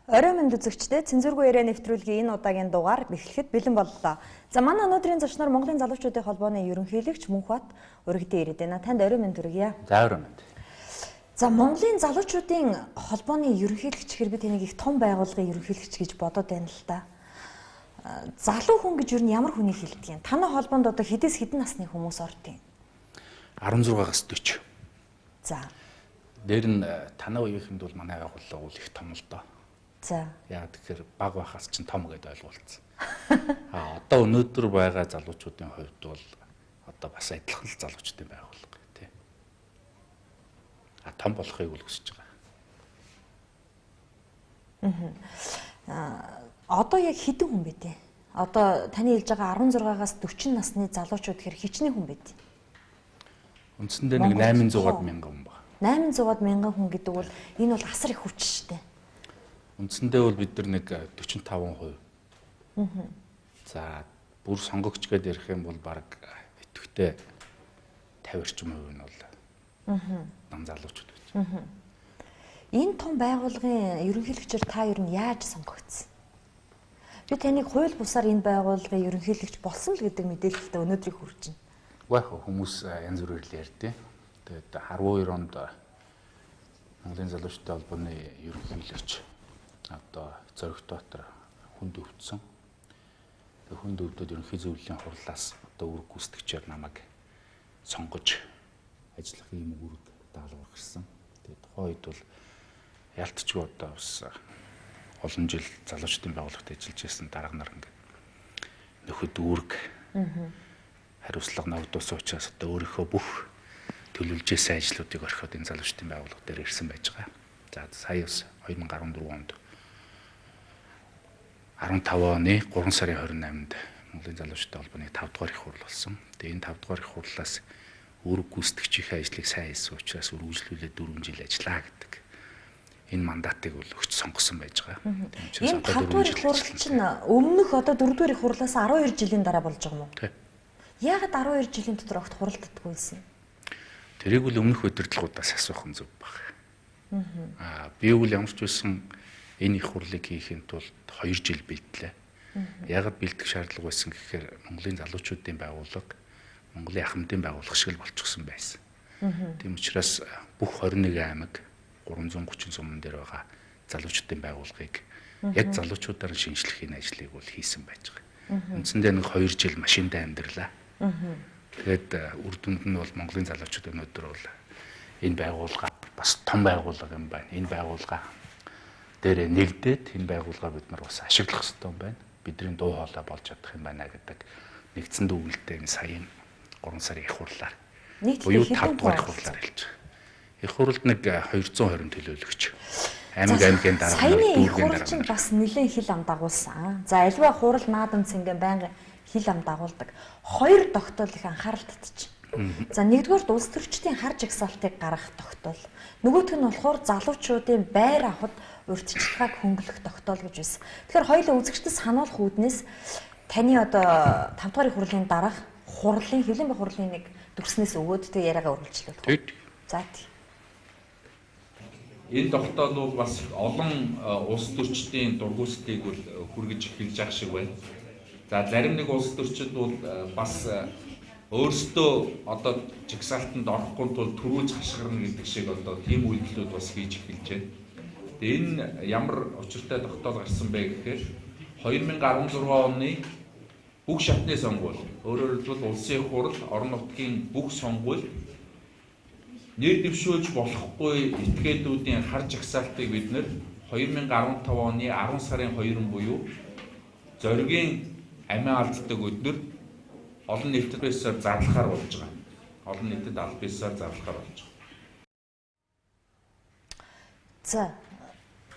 Орой мэнд үзэгчдээ цензургүй яриа нэвтрүүлгийн энэ удаагийн дугаар эхлэхэд бэлэн боллоо. За манай өнөөдрийн зочноор Монголын залуучуудын холбооны ерөнхийлөгч Мөнхбат урагдсан ирээд байна. Танд орой мэнд хүргье. За орой мэнд. За Монголын залуучуудын холбооны ерөнхийлөгч гэхээр би тэнийг их том байгууллагын ерөнхийлөгч гэж бодоод байна л да. Залуу хүн гэж юу н ямар хүнийг хэлдэг юм? Танай холбоонд одоо хэдээс хэдэн насны хүмүүс ордог юм? 16-аас 40. За. Дээр нь танай үеийнхэнд бол манай байгууллага бол их том л доо. За. Яг тэгэхээр баг байхаас чинь том гэдээ ойлгуулсан. Одоо өнөөдөр байгаа залуучуудын хувьд бол одоо бас адилхан л залуучдын байгууллага тий. Том болохыг үлгэж байгаа. Одоо яг хэдэн хүн бэ те? Одоо таны хэлж байгаа 16-аас 40 насны залуучууд гэхэр хичнээн хүн байд. Үндсэндээ нэг 800-аад мянган хүн байна. 800-аад мянган хүн гэдэг бол энэ бол асар их хүч шүү дээ. Үндсэндээ бол бид нар нэг 45%. За бүр сонгогч гэдээ ярих юм бол баг идэвхтэй 50 орчим хувь нь бол нам залуучууд байж. Энэ том байгууллагын ерөнхийлөгчөөр та ер нь яаж сонгогдсон? Би таныг хууль бусаар энэ байгууллагын ерөнхийлөгч болсон л гэдэг мэдээлэлтэй өнөөдрийг хүрч байна. Гэхдээ хүмүүс янз бүрээр л ярьдیں۔ Тэгээд 12 онд Монголын залуучуудын холбооны ерөнхийлөгч одоо Зоригтбаатар хүнд өвдсөн. Тэгээд хүнд өвдөд ерөнхий зөвлөлийн хурлаас одоо үүрэг гүйцэтгэгчээр намайг сонгож ажиллах ийм үүрэг даалгавар гарсан. Тэгээд тухайн үед бол ялтчгүй одоо бас олон жил залуучдын байгууллагад ажиллаж байсан дарга нар ингээд нөхөд үүрэг хариуцлага ногдуулсан учраас одоо өөрийнхөө бүх төлөвлөж байсан ажлуудыг орхиод энэ залуучдын байгууллага дээр ирсэн байж байгаа. За сая 2014 онд 15 оны 3 сарын 28-нд Монголын залуучдын холбооны 5 дугаар их хурл болсон. Тэгээ энэ 5 дугаар их хурлаас үүрэг гүйцэтгэгчийн ажлыг сайн хийсэн учраас үргэлжлүүлээд 4 жил ажиллаа гэдэг энэ мандатыг бол өгч сонгосон байж байгаа. Энэ 5 дугаар их хурл чинь өмнөх одоо 4 дугаар их хурлаас 12 жилийн дараа болж байгаа юм уу? Тийм. Яагаад 12 жилийн дотор огт хуралддаггүй байсан? Тэрийг бол өмнөх удирдлагуудаас асуух нь зөв баг. Би бол ямар ч байсан энэ их хурлыг хийхэд тулд 2 жил бэлтлээ. Яагаад бэлдэх шаардлага байсан гэхээр Монголын залуучуудын байгууллага Монголын ахмадын байгууллага шиг л болчихсон байсан. Тийм учраас бүх 21 аймаг 330 суман дээр байгаа залуучуудын байгууллагыг яг залуучуудаар шинжлэх энэ ажлыг бол хийсэн байж байгаа. Үндсэндээ нэг 2 жил машинтай амьдралаа. Тэгээд үр дүнд нь бол Монголын залуучууд өнөөдөр бол энэ байгууллага бас том байгууллага юм байна. Энэ байгууллага дээр нэгдээд энэ байгууллага бид нар бас ашиглах хэрэгтэй юм байна. Бидний дуу хоолой болж чадах юм байна гэдэг нэгдсэн дүгнэлтээ энэ саяын 3 сарын их хурлаар буюу 5 дугаар их хурлаар хэлж байгаа. Их хурлд нэг 220 төлөөлөгч аймгийн дарга саяны их хурл чинь бас нэлээд хил ам дагуулсан. За альва хурал наадам цэнгэн байнга хил ам дагуулдаг. 2 тогтоол их анхаарал татчих. За нэгдүгээр улс төрчдийн хар жагсаалтыг гаргах тогтоол. Нөгөөх нь болохоор залуучуудын байр авахд урьдчилгааг хөнгөлөх тогтоол гэж байсан. Тэгэхээр хоёулаа үзэгчдэд сануулах үүднээс таны одоо 5 дугаар их хурлын дараах хурлын хэвлэлийн хурлын нэг дүрснээс өгөөд тэг яриагаа үргэлжлүүлэх. За тий. Энэ тогтоол бол бас олон улс төрчдийн дургүйцлийг хүргэж эхэлж байгаа шиг байна. За зарим нэг улс төрчид бол бас өөрсдөө одоо жагсаалтанд орохгүй тул төрүүлж хашгирна гэдэг шиг одоо тийм үйлдэлүүд бас хийж эхэлж байна. Тэгээ энэ ямар учиртай тогтоол гарсан бэ гэхээр 2016 оны бүх шатны сонгуул, өөрөөр хэлбэл улсын хурал, орон нутгийн бүх сонгуул нэр дэвшүүлж болохгүй этгээдүүдийн хар жагсаалтыг бид нэр 2015 оны 10 сарын 2 буюу зоригийн амиа алддаг өдөр олон нийтэд бисаар зарлахаар болж байгаа. Олон нийтэд аль бисаар зарлахаар болж байгаа. За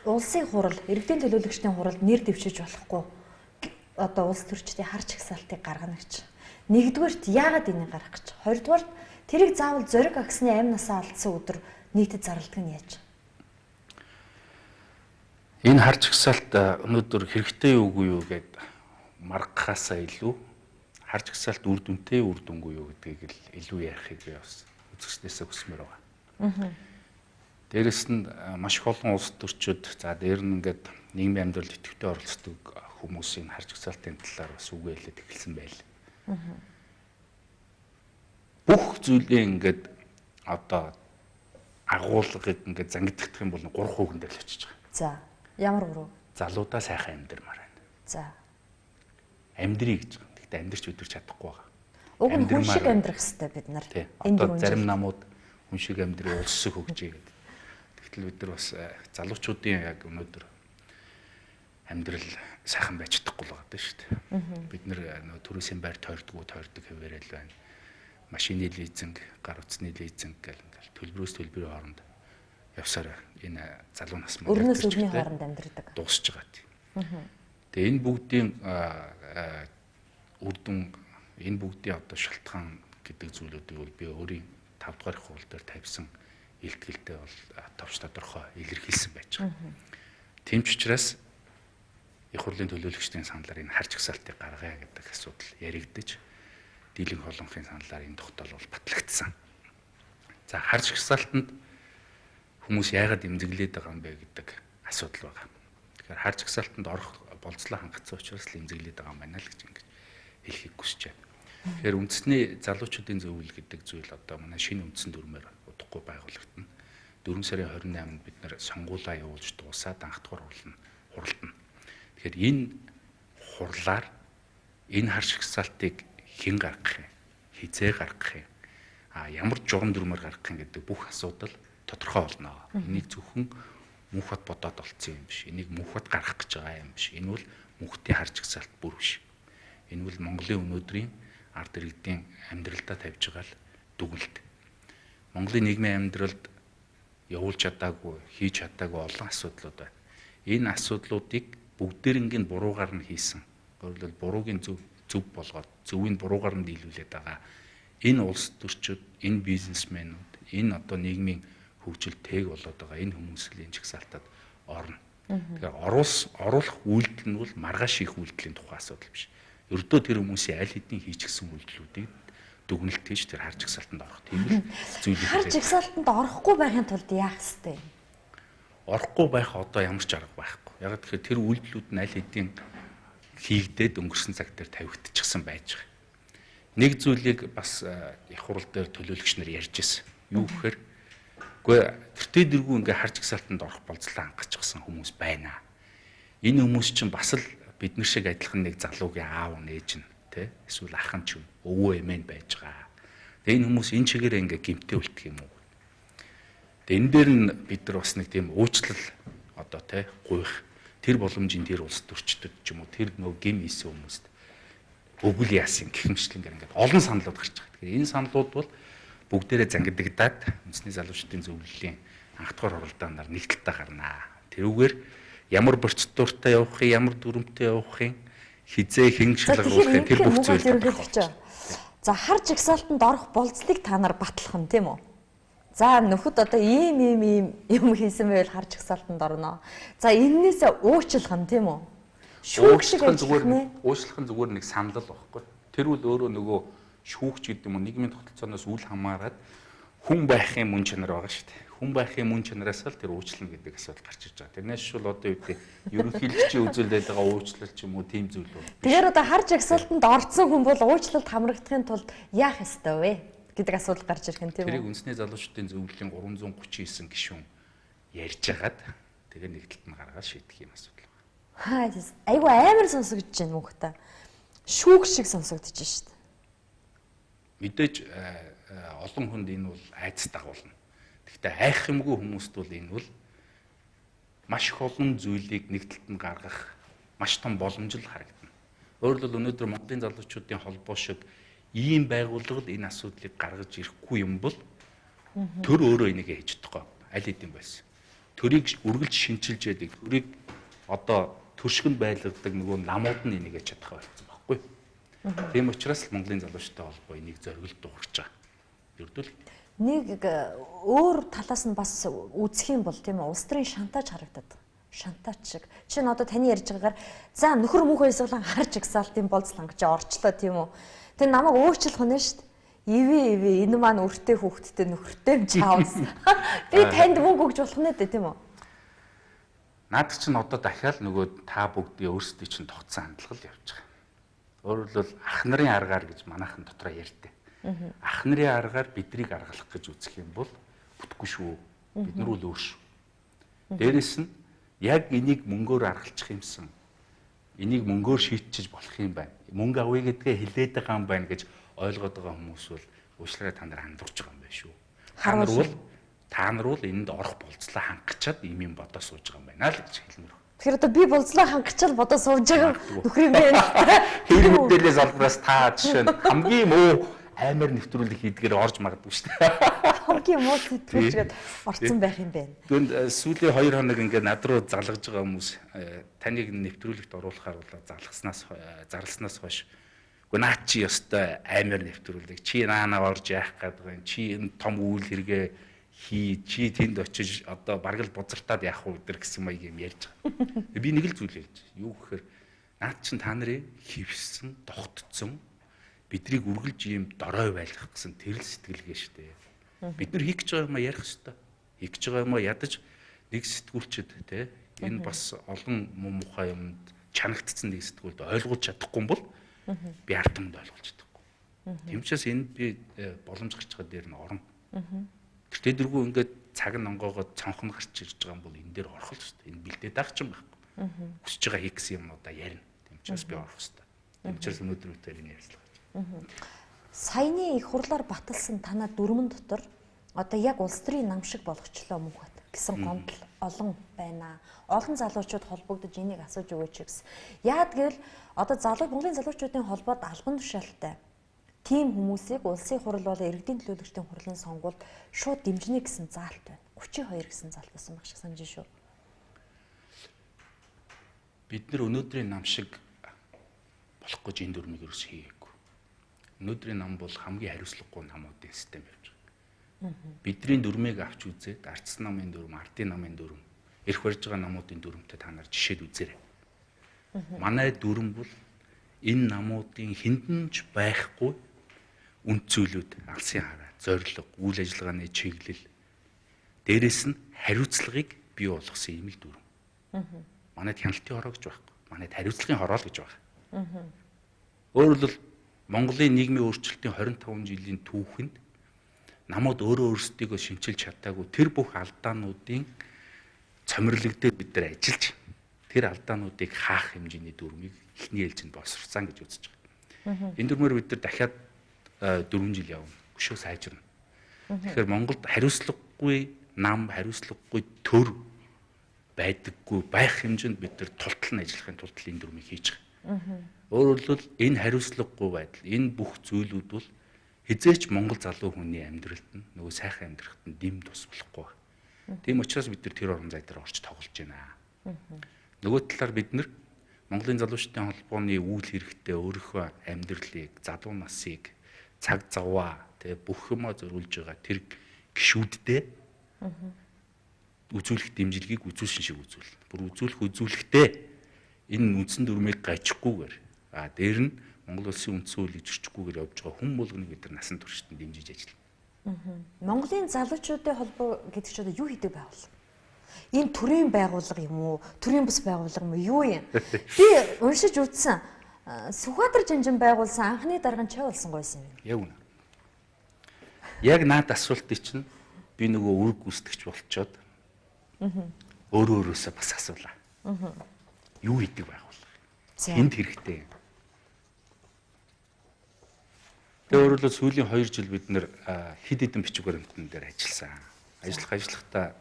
улсын хурал, иргэдийн төлөөлөгчдийн хуралд нэр дэвшиж болохгүй одоо улс төрчдийн хар жагсаалтыг гаргана гэж. Нэгдүгээрт яагаад энийг гаргах гэж? Хоёрдугаарт тэрийг заавал зориг агсны амь насаа алдсан өдөр нийтэд зарладаг нь яаж? Энэ хар жагсаалт өнөөдөр хэрэгтэй үгүй юу гэд маргахаасаа илүү хар жагсаалт үр дүнтэй үр дүнгүй юу гэдгийг л илүү ярихыг би бас үзэгчдээсээ хүсмээр байгаа. Дээрэс нь маш их олон улс төрчид за дээр нь ингээд нийгмийн амьдралд идэвхтэй оролцдог хүмүүсийн харж хязгаалтын талаар бас үгээлээд эхэлсэн байл. Бүх зүйлээ ингээд одоо агуулгыг ингээд зангиддах юм бол 3% дээр л очиж байгаа. За ямар гурав? Залуудаа сайхан амьдрмаар байна. За. Амьдрий гэж байгаа. Гэхдээ амьдрч өдөрч чадахгүй байгаа. Уг нь хүн шиг амьдрах хэрэгтэй бид нар. Одоо зарим намууд хүн шиг амьдрий улсыг хөгжиж гэдэг. Тэгтэл бид нар бас залуучуудын яг өнөөдөр амьдрал сайхан байж чадахгүй л байгаа шүү дээ. Бид нар төрөөсийн байр тойрдог хэвээрэл байна. Машины лизинг, гар утасны лизинг гэл ингээл төлбөрөөс төлбөрийн хооронд явсаар энэ залуу нас маань өрнөөс өрний хооронд амьдардаг. Дуусч байгаа тийм. Тэгээ энэ бүгдийн үр дүн энэ бүгдийн одоо шалтгаан гэдэг зүйлүүдийг бол би өөрийн 5 дугаар их хууль дээр тавьсан илтгэлтэй бол товч тодорхой илэрхийлсэн байж байгаа. Тийм ч учраас их хурлын төлөөлөгчдийн саналаар энэ харж хсаалтыг гаргая гэдэг асуудал яригдаж дийлэнх олонхын саналаар энэ тогтоол бол батлагдсан. За харж хсаалтанд хүмүүс яагаад эмзэглээд байгаа юм бэ гэдэг асуудал байгаа. Тэгэхээр харж хсаалтанд орох болцлоо хангацсан учраас л эмзэглээд байгаа юм байна л гэж ингэж хэлхийг хүсэж байна. Тэгэхээр үндэсний залуучуудын зөвлөл гэдэг зүйл одоо манай шинэ үндсэн дүрмээр удахгүй байгуулагдана. 4 сарын 28-нд бид нэр сонгуулаа явуулж дуусаад анх дугаар хуралдана. Тэгэхээр энэ хурлаар энэ харж хсаалтыг хэн гаргах юм, хизээ гаргах юм, ямар журам дүрмээр гаргах юм гэдэг бүх асуудал тодорхой болно. Энийг зөвхөн мөнхөд бодоод олцсон юм биш. Энийг мөнхөд гаргах гэж байгаа юм биш. Энэ бол мөнхтийн харж хсаалт бүр биш. Энэ бол Монголын өнөөдрийн ард иргэдийн амьдралдаа тавьж байгаа л дүгнэлт. Монголын нийгмийн амьдралд явуулж чадаагүй, хийж чадаагүй олон асуудлууд байна. Энэ асуудлуудыг бүгдээрингийн буруугаар нь хийсэн. Өөрөлдөл буруугийн зөв болгоод зөвийг буруугаар нь дийлүүлээд байгаа. Энэ улс төрчид, энэ бизнесмэнүүд, энэ одоо нийгмийн хөгжилтэйг болоод байгаа энэ хүмүүсийн жигсаалтад орно. Тэгэхээр оруулах үйлдэл нь бол маргааш их үйлдэлийн тухай асуудал биш. Ердөө тэр хүмүүсийн аль хэдийн хийчихсэн үйлдэлүүдийг дүгнэлт хийж тэр харж хсаалтанд орох тийм л зүйл. Харж хсаалтанд орохгүй байхын тулд яах ёстой юм? Орохгүй байх одоо ямар ч арга байхгүй. Яг тэгэхээр тэр үйлдэлүүд нь аль хэдийн хийгдээд өнгөрсөн цаг дээр тавигдчихсан байж байгаа. Нэг зүйлийг бас их хурал дээр төлөөлөгч нар ярьж ирсэн. Юу гэхээр үгүй тэртээ дэргүй ингээ харж хсаалтанд орох болцлоо хангацчихсан хүмүүс байна. Энэ хүмүүс чинь бас л бид нар шиг адилхан нэг залуугийн аав нээж нь тий эсвэл ах нь ч юм өвөө эмээ байж байгаа. Тэгээ энэ хүмүүс энэ чигээр ингээ гимтээ үлдэх юм уу? Тэгээ энэ дээр нь бид нар бас нэг тийм уучлал одоо тий гуйх тэр боломжийн тэр улс төрчдөд ч юм уу тэр нөгөө гим хийсэн хүмүүст өгөл яасан гихмчлэнгээр ингээд олон саналууд гарч байгаа. Тэгэхээр энэ саналууд бол бүгдээрээ зангидагдаад үндэсний залуучдын зөвлөлийн анх дугаар хуралдаанаар нэг талдаа гарнаа. Тэрүүгээр ямар процедуртай явах юм, ямар дүрмтэй явах юм, хизээ хэн шалгаруулах юм тэр бүх зүйл. За харж хсаалтанд орох болцлыг та нар батлах нь тийм үү? За нөхөд одоо ийм юм хийсэн байвал харж хсаалтанд орно. За эннээсээ уучлах нь тийм үү? Шүүх шиг уучлах нь зүгээр нэг санал байхгүй. Тэр үл өөрөө нөгөө шүүгч гэдэг юм уу нийгмийн тогтолцооноос үл хамааран хүн байхын мөн чанар байгаа шүү дээ. Хүн байхын мөн чанараас л тэр уучлал гэдэг асуудал гарч ирж байгаа. Тэрнээс шул одоо юу гэдэг ерөнхийлөгчийн үзүүлээд байгаа уучлал ч юм уу тийм зүйл үү. Тэгэхээр одоо харж хсаалтанд орцсон хүн бол уучлалд хамрагдахын тулд яах ёстой вэ гэдэг асуудал гарч ирэх юм тийм үү? Тэрийг үндэсний залуучдын зөвлөлийн 339 гишүүн ярьж хагаад тэгээ нэг талд нь гаргаад шийдэх юм асуудал байна. Айгу амар сонсогдож байна мөнхтэй. Шүүх шиг сонсогдож байна шүү дээ. Мэдээж олон хүнд энэ бол айц дагуулна. Гэхдээ айх юмгүй хүмүүст бол энэ бол маш их олон зүйлийг нэг талд нь гаргах маш том боломж л харагдана. Өөрөөр хэлбэл өнөөдөр Монголын залуучуудын холбоо шиг ийм байгууллагад энэ асуудлыг гаргаж ирэхгүй юм бол төр өөрөө энийг хийж чадахгүй аль хэдийн байсан. Төрийг үргэлж шинчилж яадаг. Төрийг одоо төршгөнд байлгадаг нөгөө намууд нь энийг хийж чадах байсан байхгүй. Тийм учраас л Монголын залуучтай холбоо энийг зориулж дуурч байгаа. Ердөө л нэг өөр талаас нь бас үзэх юм бол тийм үү улс төрийн шантаж харагдаад байна. Шантаж шиг. Жишээ нь одоо таны ярьж байгаагаар за нөхөр мөнх ойсголон харж гсаалтын болцол хангаж орчлоо тийм үү. Тэр намайг өөрчлөх нь шүү дээ. Иви энэ маань өртөө хүүхдтэй нөхөртэй чаавс. Би танд мөнгө өгж болох нэ тийм үү? Наад чинь одоо дахиад нөгөө та бүгдийн өөрсдийн чинь тогтсон хандлага л явж байгаа. Өөрөөр хэлбэл ах нарын аргаар гэж манайхан дотроо ярьдээ. Ах нарын аргаар бидрийг аргалах гэж үзэх юм бол бүтэхгүй шүү. Бид нар үл өөр шүү. Дээрэс нь яг энийг мөнгөөр аргалчих юмсан. Энийг мөнгөөр шийдчих болох юм байна. Мөнгө авъя гэдгээ хэлээд байгаа юм байна гэж ойлгоод байгаа хүмүүс бол уучлаарай та нар хандурж байгаа юм байна шүү. Та нар бол энд орох болцлоо хангачаад ийм бодож сууж байгаа юм байна л гэж хэлмээр. Тэгэхээр одоо би болцлоо хангачаал бодож сууж байгаа нөхөр юм байна. Тэр мэдээлэл залбраас та жишээ нь хамгийн муу аймаар нэвтрүүлэг хийдгээр орж магадгүй шүү дээ. Хамгийн муу нэвтрүүлгээд орцсон байх юм байна. Түүнд сүүлийн 2 хоног ингээд над руу залгаж байгаа хүмүүс таныг нэвтрүүлэгт оруулахаар бол зарласнаас хойш үгүй наа чи ёстой аймаар нэвтрүүлэг чи наана орж яах гэдэг юм чи энэ том үйл хэрэгэ хий чи тэнд очиж одоо бараг л бузартаад яах вэ гэсэн маяг юм ярьж байгаа. Би нэг л зүйл хэлж. Юу гэхээр наад чин та нарын хөвсөн, тогтцсон бидрийг үргэлж ийм дорой байлгах гэсэн тэрл сэтгэлгээ шүү дээ. Бид нар хийх гэж байгаа юм ярих ёстой. Хийх гэж байгаа юм ядаж нэг сэтгүүлчд те энэ бас олон муухай юмд чанагдсан нэг сэтгүүлд ойлгуулж чадахгүй бол би ард түмэнд ойлгуулж чадахгүй. Тэмчээс энд би боломж гарч байгаа дээр нь орно. Тэр дэргүй ингээд цаг нь онгоогоод цонхон гарч ирж байгаа юм бол энэ дээр орох л шүү дээ. Энэ бэлдээд байгаа ч юм байхгүй. Хүсэж байгаа хийх гэсэн юмудаа ярина. Тэмчээс би орох хэрэгтэй. Тэмчээс өнөөдөр үтээр энэ ярьцлага. Саяны их хурлаар баталсан танаа дүрмэн дотор одоо яг улс төрийн нам шиг болгочлоо мөн хат гэсэн гомдол олон байна. Олон залуучууд холбогдож энийг асууж өгөөч гэсэн. Яад гэвэл одоо Монголын залуучуудын холбоод албан тушаалтай тийм хүмүүсийг улсын хурал болон иргэдийн төлөөлөгчдийн хурлын сонгуульд шууд дэмжинэ гэсэн заалт байна. 32 гэсэн заалт байсан баг шиг санаж шүү. Бид нар өнөөдрийн нам шиг болох гэж энэ дүрмийг ерөөс хийгээгүй. Өнөөдрийн нам бол хамгийн хариуцлагагүй намуудын систем явж байгаа. Бидний дүрмийг авч үзээд ардсан намын дүрм, ардын намын дүрм, эрх барьж байгаа намуудын дүрмтэй та нар жишээд үзээрэй. Манай дүрм бол энэ намуудын хиндэнч байхгүй үнд цөлүүд, алсын хараа, зорилго, үйл ажиллагааны чиглэл, дээрэс нь хариуцлагыг бий болгосон юм л дүрм. Манайд хяналтын хороо гэж байхгүй. Манайд хариуцлагын хороо л гэж байгаа. Өөрөөр хэлбэл Монголын нийгмийн өөрчлөлтийн 25 жилийн түүхэнд намууд өөрөө өөрсдийгөө шинчилж чадаагүй тэр бүх алдаануудын цомирлог дээр бид нар ажиллаж тэр алдаануудыг хаах хэмжээний дүрмийг эхний ээлжинд боловсруулсан гэж үзэж байгаа. Энэ дүрмээр бид нар дахиад 4 жил явна. Өшөө сайжирна. Тэгэхээр Монголд хариуцлагагүй нам, хариуцлагагүй төр байдаггүй байх хэмжээнд бид нар тултал нь ажиллахын тулд энэ дүрмийг хийж байгаа. Өөрөөр хэлбэл энэ хариуцлагагүй байдал, энэ бүх зүйлүүд бол хизээч Монгол залуу хүний амьдралд нь нөгөө сайхан амьдрахад нь дэм тус болохгүй. Тийм учраас бид нар тэр орон зай дээр орж тоглож байна. Нөгөө талаар бид нар Монголын залуучдын холбооны үйл хэрэгтээ өөрийнхөө амьдралыг, залуу насыг, цаг заваа бүх юмаа зориулж байгаа тэр гишүүддээ үзүүлэх дэмжлэгийг үзүүлсэн шиг үзүүл. Бүр үзүүлэхдээ энэ үндсэн дүрмийг гажихгүйгээр дээр нь Монгол улсын үндсэн хуулийг зөрчихгүйгээр явж байгаа хүн болгоныг бид нар насан туршид дэмжиж ажиллана. Монголын залуучуудын холбоо гэдэг чинь одоо юу хийдэг байгууллага? Энэ төрийн байгууллага юм уу? Төрийн бас байгууллага юм уу? Юу юм? Би уншиж үзсэн. Сүхбаатар Жанжин байгуулсан анхны дарга нь чав болсон гойсон юм. Яг үнэ. Яг наад асуултыг чинь би нөгөө үрг гүйцэтгэж болчоод өөрөөсөө бас асуулаа. Юу хийдэг байгууллага? Энд хэрэгтэй. Тэгээ өөрөлдөө сүүлийн 2 жил бид нэр хэд хэдэн бичиг баримтан дээр ажилласан. Ажиллахдаа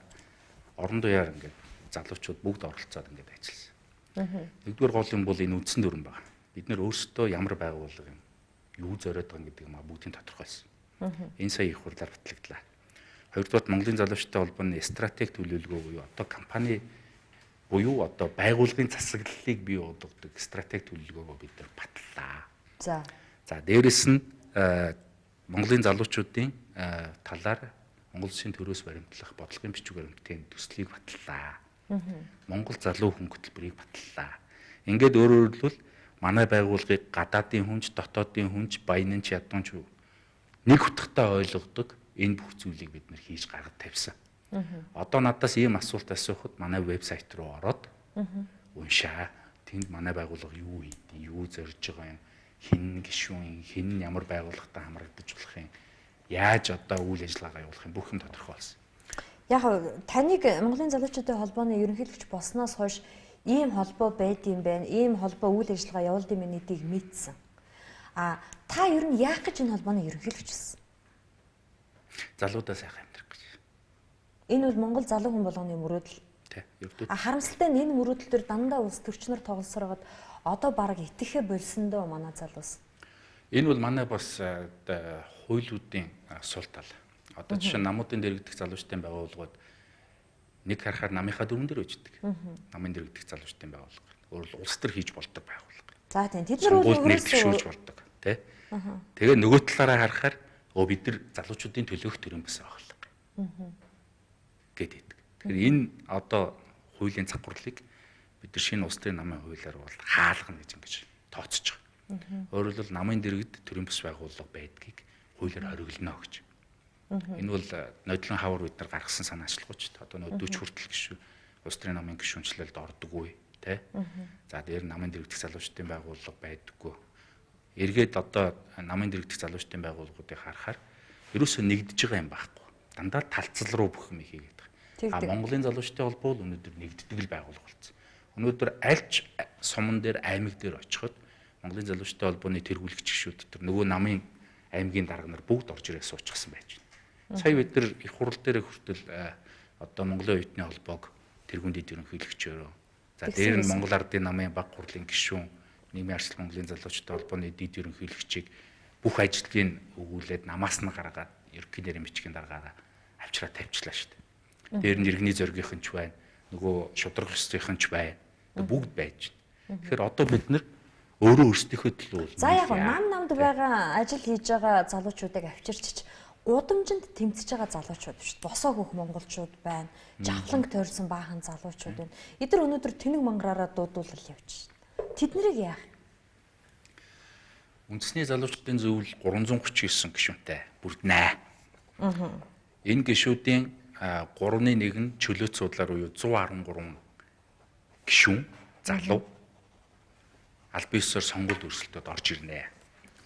орон даяар ингээд залуучууд бүгд оролцоод ингээд ажилласан. Нэгдүгээр гол юм бол энэ үндсэн дүрм байна. Бид нэр өөрсдөө ямар байгууллага юм, юу зориод байгаа гэдэг юм бүгдийг тодорхойлсон. Энэ сая их хурлаар батлагдлаа. Хоёрдугаар Монголын залуучдын холбооны стратеги төлөвлөгөө буюу одоо компани буюу одоо байгууллагын засаглалыг бий болгодог стратеги төлөвлөгөөгөө бид нар батллаа. За дээрэс нь Монголын залуучуудын талаар Монгол Улсын төрөөс баримтлах бодлогын бичиг баримтын төслийг батллаа. Монгол залуу хүн хөтөлбөрийг батллаа. Ингээд өөрөөр хэлбэл манай байгууллагыг гадаадын хүнч, дотоодын хүнч, баянч, ядуунч нэг утгатай ойлгодог энэ бүх зүйлийг бид нэр хийж гаргаж тавьсан. Одоо надаас ийм асуулт асуухад манай вебсайт руу ороод уншаа. Тэнд манай байгууллага юу хийдэг, юу зорж байгаа юм, хэн гишүүн, хэн ямар байгууллагатай хамрагдаж болох юм, яаж одоо үйл ажиллагаа явуулах юм бүх юм тодорхой болсон. Яг таныг Монголын залуучуудын холбооны ерөнхийлөгч болсноос хойш ийм холбоо байд юм байна, ийм холбоо үйл ажиллагаа явуулдаг юм гэдгийг мэдсэн. Та ер нь яах гэж энэ холбооны ерөнхийлөгч болсон? Залуудаа сайхан амьдрах гэж. Энэ бол Монгол залуу хүн болгоны мөрөөдөл. Тэ, ердөө. Харамсалтай нь энэ мөрөөдөл төр дандаа улс төрчнөр тоглосоор гад одоо бараг итгэхэ болсон дөө манай залуус. Энэ бол манай бас хуулиудын сул тал. Одоо жишээ нь намуудын дэргэдэх залуучдын байгууллагууд нэг харахаар намынхаа дөрвөн дээр үждэг. Намын дэргэдэх залуучдын байгууллага. Өөрөөр улс төр хийж болдог байгууллага. За тийм. Тэд нар өөрөөсөө болдог, тэ. Тэгээ нөгөө талаараа харахаар бид нар залуучуудын төлөөх төрийн бас байгууллага. Гэдэг. Тэгэхээр энэ одоо хуулийн цагварлыг бид нар шинэ улс төрийн намын хуулиар бол хаалгана гэж ингэж тооцож байгаа. Өөрөөр хэлбэл намын дэргэд төрийн бас байгууллага байдгийг хуулиар хориглоно гэж. Энэ бол нодлон хавар бид нар гаргасан санаачлагч. Одоо нөө 40 хүртэл гişүү улс төрийн намын гишүүнчлэлд ордоггүй, тэ. За дээр намын дэргэдэх залуучдын байгууллага байдаггүй. Эргээд одоо намын дэргэдэх залуучдын байгууллагуудыг харахаар ерөөсөө нэгдэж байгаа юм байхгүй. Дандаа талцал руу бүх юм хийгээд байгаа. Монголын залуучдын холбоо бол өнөөдөр нэгддэг л байгууллага болсон. Өнөөдөр альч суман дээр аймаг дээр очиход Монголын залуучдын холбооны тэргүүлэгч гишүүд дотор нөгөө намын аймгийн дарга нар бүгд орж ирээ суучихсан байж байна. Сая бид нар их хурал дээр хүртэл одоо Монголын оюутны холбоог тэргүүндэд ерөнхийлөгчөөрөө. За дээр нь Монгол Ардын намын баг хурлын гишүүн, нийгмийн арчил Монголын залуучдын холбооны дэд ерөнхийлөгчийг бүх ажлыг өгүүлээд намаас нь гаргаад ерөнхий нэрийн бичгийн даргаараа авчраа тавьчлаа шүү дээ. Дээр нь иргэний зоригийнх нь ч байна, нөгөө шударга ёсныхын ч байна. Бүгд байж байна. Тэгэхээр одоо бид нар өөрөө өөрсдийнхөө төлөө. За яг намд байгаа ажил хийж байгаа залуучуудыг авчирч гудамжинд тэмцэж байгаа залуучууд биш. Босоо хөх монголчууд байна. Жавхланг тойрсон баахан залуучууд байна. Эдгээр өнөөдөр тэнэг мангараараа дуудуулал явж байна. Тэд нарыг яах? Үндэсний залуучдын зөвлөл 339 гишүүнтэй бүрднэ. Энэ гишүүдийн 3-1 нь чөлөөт судлаар буюу 113 гишүүн залуу аль биесээр сонгуульд өрсөлдөд орж ирнэ.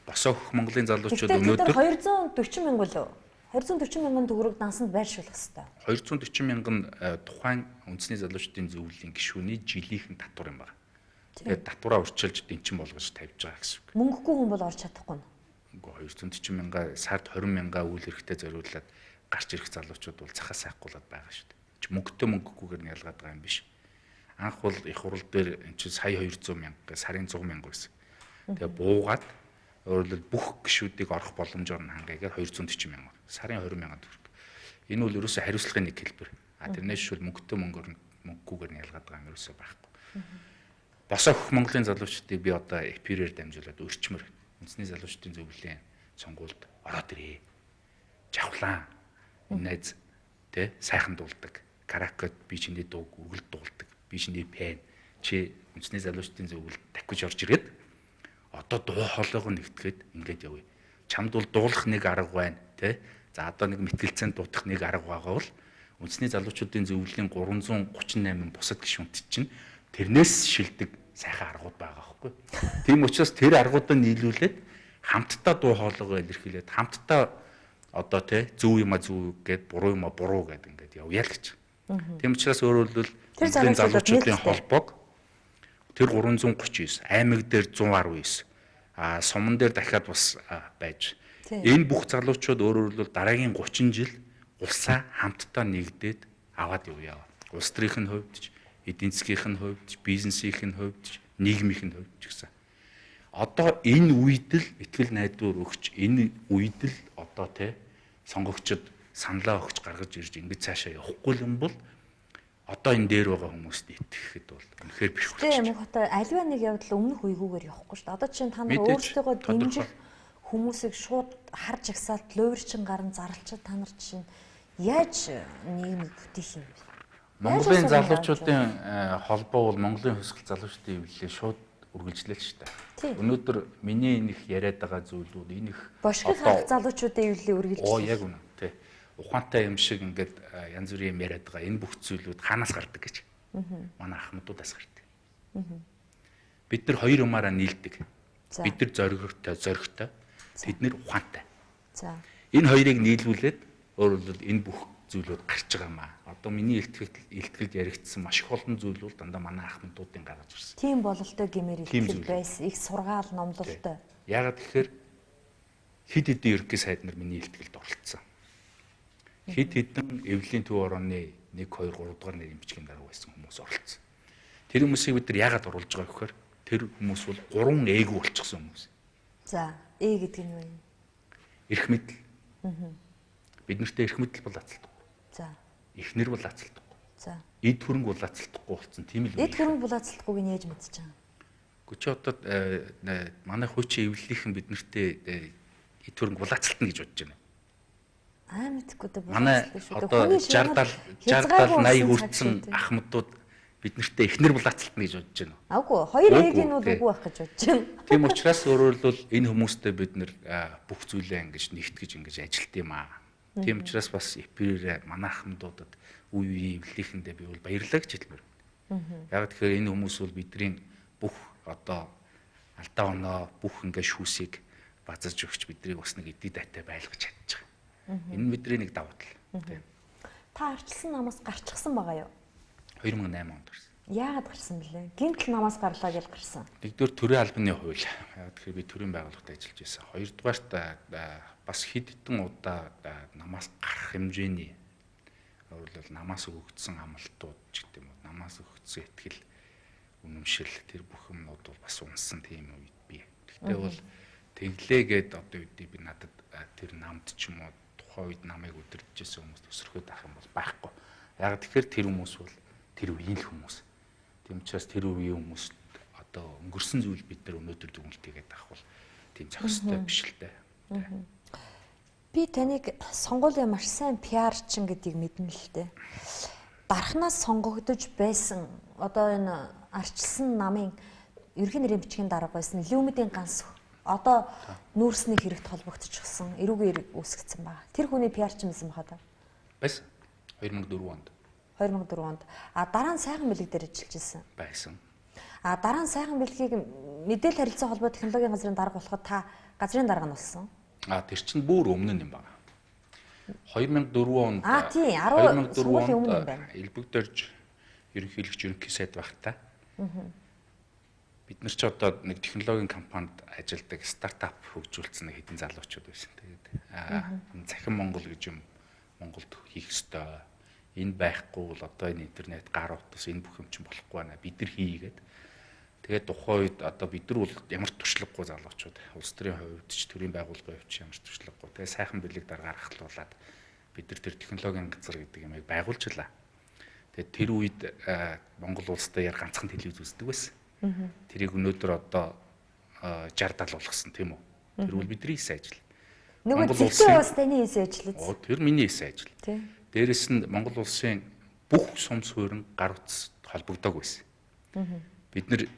Босоо хөх Монголын залуучууд өнөөдөр 240 мянган лөө 240 мянган төгрөг дансанд байршуулах ёстой. 240 мянган тухайн үндэсний залуучдын зөвлөлийн гишүүний жилийнхэн татвар юм байна. Тэгээд татвараа урьдчилж дэнчин болгож тавьж байгаа гэсэн үг. Мөнгөгүй хүн бол орж чадахгүй нь. Үгүй 240 мянга сард 20 мянга үйл хэрэгтэй зориулаад гарч ирэх залуучууд бол цахаас сайхгуулаад байгаа шүү дээ. Мөнгөтэй мөнгөгүйгээр нь ялгаад байгаа юм биш. Анх бол их хурал дээр эн чинь сая 200 мянга, сарын 100 мянга байсан. Тэгээ буугаад өөрөлд бүх гишүүдийг орох боломжоор нь хангаагаар 240 мянга, сарын 20 мянга төгрөг. Энэ бол ерөөсөө хариуцлагын нэг хэлбэр. Тэрнээс шүүл мөнгөтэй мөнгөгүйгээр нь ялгаад байгаа юм ерөөсөө байхгүй. Босоо хөх Монголын залуучдыг би одоо эпирээр дамжуулаад өрчмөр үндэсний залуучдын зөвлөлийн сонгуульд ороод ирээ. Жавхлаа. Найз тэ сайхан дуулдаг. Каракот би чиний дууг үргэлж дуулдаг. Би чиний пэн чи үндэсний залуучдын зөвлөлд дахиж орж ирээд одоо дуу хоолойгоо нэгтгээд ингээд явъя. Чамд бол дуулах нэг арга байна тэ. За одоо нэг мэтгэлцээнд дуудах нэг арга байгаа бол үндэсний залуучдын зөвлөлийн 338 бусад гишүүнт чинь тэрнээс шилдэг сайхан аргууд байгаа байхгүй. Тийм учраас тэр аргуудаа нийлүүлээд хамтдаа дуу хоолойгоо илэрхийлээд хамтдаа одоо тий зөв юма зөв гэд буруу юма буруу гэд ингээд явъя л гэж. Тийм учраас өөрөөр хэлбэл тэр залуучуудын холбоог тэр 339 аймаг дээр 119 суман дээр дахиад бас байж энэ бүх залуучууд өөрөөр хэлбэл дараагийн 30 жил улсаа хамтдаа нэгдээд аваад явъя. Улс төрийн хувьд ч эдийн засгийн хувьд, бизнесийн хувьд, нийгмийн хувьд ч гэсэн. Одоо энэ үед л ихтгэл найдвар өгч энэ үед л одоо тий сонгогчд саналаа өгч гаргаж ирж ингэж цаашаа явахгүй юм бол одоо энэ дээр байгаа хүмүүст итгэхэд бол үнэхээр биш болчих. Тийм хата альва нэг явдал өмнөх үегүүгээр явахгүй шүү дээ. Одоо чинь та нар өөрсдөө дэмжих хүмүүсийг шууд харж агсаалт луурчин гарan зарлчаад та нар чинь яаж нийгмийг бүтээх юм бэ? Монголын залуучуудын холбоо бол Монголын хөсгөл залуучдын эвлэлээ шууд үргэлжлээл шүү дээ. Өнөөдөр миний энэ их яриад байгаа зүйлүүд энэ их бошгыг харах залуучуудын ивлээ үргэлж. Яг үнэ тий. Ухаантай юм шиг ингээд янз бүрийн юм яриад байгаа энэ бүх зүйлүүд хаанаас гардаг гэж. Манай ахмадуудаас гардаг. Бид нар хоёр юмараа нийлдэг. Бид нар зоригтой, тэд нар ухаантай. За. Энэ хоёрыг нийлүүлээд өөрөлдөл энэ бүх зүйлүүд гарч байгаа маа. Одоо миний илтгэл яригдсан маш их олон зүйлүүд дандаа манай ахмадуудын гаргаж ирсэн. Тийм бололтой гэмээр илтгэл байсан. Их сургаал номлолтой. Яагаад тэгэхээр хэд хэдэн ерөнхий сайд нар миний илтгэлд оролцсон. Хэд хэдэн эвлэлийн төв орооны 1 2 3 дугаар нэрийн бичгийн дарга байсан хүмүүс оролцсон. Тэр хүмүүсийг бид нар яагаад оруулж байгаа гэхээр тэр хүмүүс бол 3 ээгүү болчихсон хүмүүс. За, ээ гэдэг нь юу вэ? Эрх мэдэл. Бид нартэй эрх мэдэл бол ацалдахгүй. За. Эхнэр бол ацалдахгүй. За. Эд хөрөнгө бол ацалдахгүй болсон. Тийм л үү? Эд хөрөнгө бол ацалдахгүйг нь яаж мэдчихэж байгаа? Гэхдээ чи одоо манай хуучин эвлэлийнхэн бид нартэй эд хөрөнгө бол ацалтна гэж бодож байна. Мэдхгүй дээ. Манай одоо 60 80 хүрсэн ахмадууд бид нартэй эхнэр бол ацалтна гэж бодож байна. Аггүй, хоёр ээгийн нь бол үгүй байх гэж бодож байна. Тийм учраас өөрөөр хэлбэл энэ хүмүүстэй бид нэр бүх зүйлээ ингэж нэгтгэж ингэж ажилт юм аа. Тийм учраас бас эпирээр манай ахмадуудад үе эвлэлийнхэндээ би бол баярлалаа гэж хэлмээр байна. Яг тэгэхээр энэ хүмүүс бол бидний бүх одоо алдаа оноо бүх ингэ шүүсийг базарж өгч биднийг бас нэг эдий дайтай байлгаж чадчих. Энэ бидний нэг давуу тал. Тийм. Та арчилсан намаас гарчихсан байгаа юу? 2008 онд гарсан. Яагаад гарсан бэлээ? Гинтл намаас гарлаа гэж гарсан. Нэгдүгээр төрийн албаны хууль. Яг тэгэхээр би төрийн байгууллагад ажиллаж байсан. Хоёрдугаарт бас хэд хэдэн удаа намаас гарах хэмжээний өөрөлдөл намаас өгөгдсөн амлалтууд ч гэдэг юм уу. Намаас өгөгдсөн ихтгэл үнэмшил тэр бүх юмнууд бол бас унсан тийм үед би. Гэхдээ бол тэглээгээд одоо үедээ би надад тэр намд ч юм уу тухайн үед намайг өдөржсэн хүмүүс төсрөхөд авах юм бол байхгүй. Яг тэгэхээр тэр хүмүүс бол тэр үеийн л хүмүүс. Тийм учраас тэр үеийн хүмүүс одоо өнгөрсөн зүйл бид нар өнөөдөр дүгнэлтийгээд авах бол тийм зохистой биш л дээ. Би таныг сонгуулийн маш сайн пиарчин гэдгийг мэднэ л дээ. Дархнаас сонгогдож байсан одоо энэ арчилсан намын ерхий нэрийн бичгийн дарга байсан Илүүмэдийн ганс одоо нүүрсний хэрэгт холбогдчихсон эрүүгийн үүсгэсэн байна. Тэр хүний пиарчин байсан баха та. Байсан. 2004 онд. 2004 онд. Дараа нь сайхан бэлэг дээр ажиллаж байсан. Байсан. Дараа нь сайхан бэлгийг мэдээлэл харилцаа холбоо технологийн газрын дарга болоход та газрын дарга нь болсон. Тэр чинь бүр өмнө юм байна. 2004 онд. Тийм 10 сүүллийн өмнө юм байна. Элбэгдэрж ерөнхийлөгч ерөнхий сайд багтаа. Бид нар ч одоо нэг технологийн компанид ажилладаг стартап хөгжүүлсэн нэг хэдэн залуучууд байсан. Тэгээд захин Монгол гэж юм Монголд хийх ёстой. Энэ байхгүй бол одоо энэ интернет гар утас энэ бүх юм чинь болохгүй байна. Бид нар хийгээд тэгээд тухайн үед одоо бид нар бол ямар туршлагагүй залуучууд улс төрийн хувьд ч төрийн байгууллагын хувьд ч ямар туршлагагүй. Тэгээд сайхан бэлэг дараагаар хахлуулаад бид нар тэр технологийн газар гэдэг юмыг байгуулжлаа. Тэгээд тэр үед Монгол улстай яар ганцхан телевиз үздэг байсан. Тэрийг өнөөдөр одоо 60 70 болгосон тийм үү? Тэр бол бидний хийсэн ажил. Нөгөө зэгтээ бас таны хийсэн ажил үү? Тэр миний хийсэн ажил. Тийм. Дээрэс нь Монгол улсын бүх сум суурин гар утас холбогдоог байсан. Бид нэр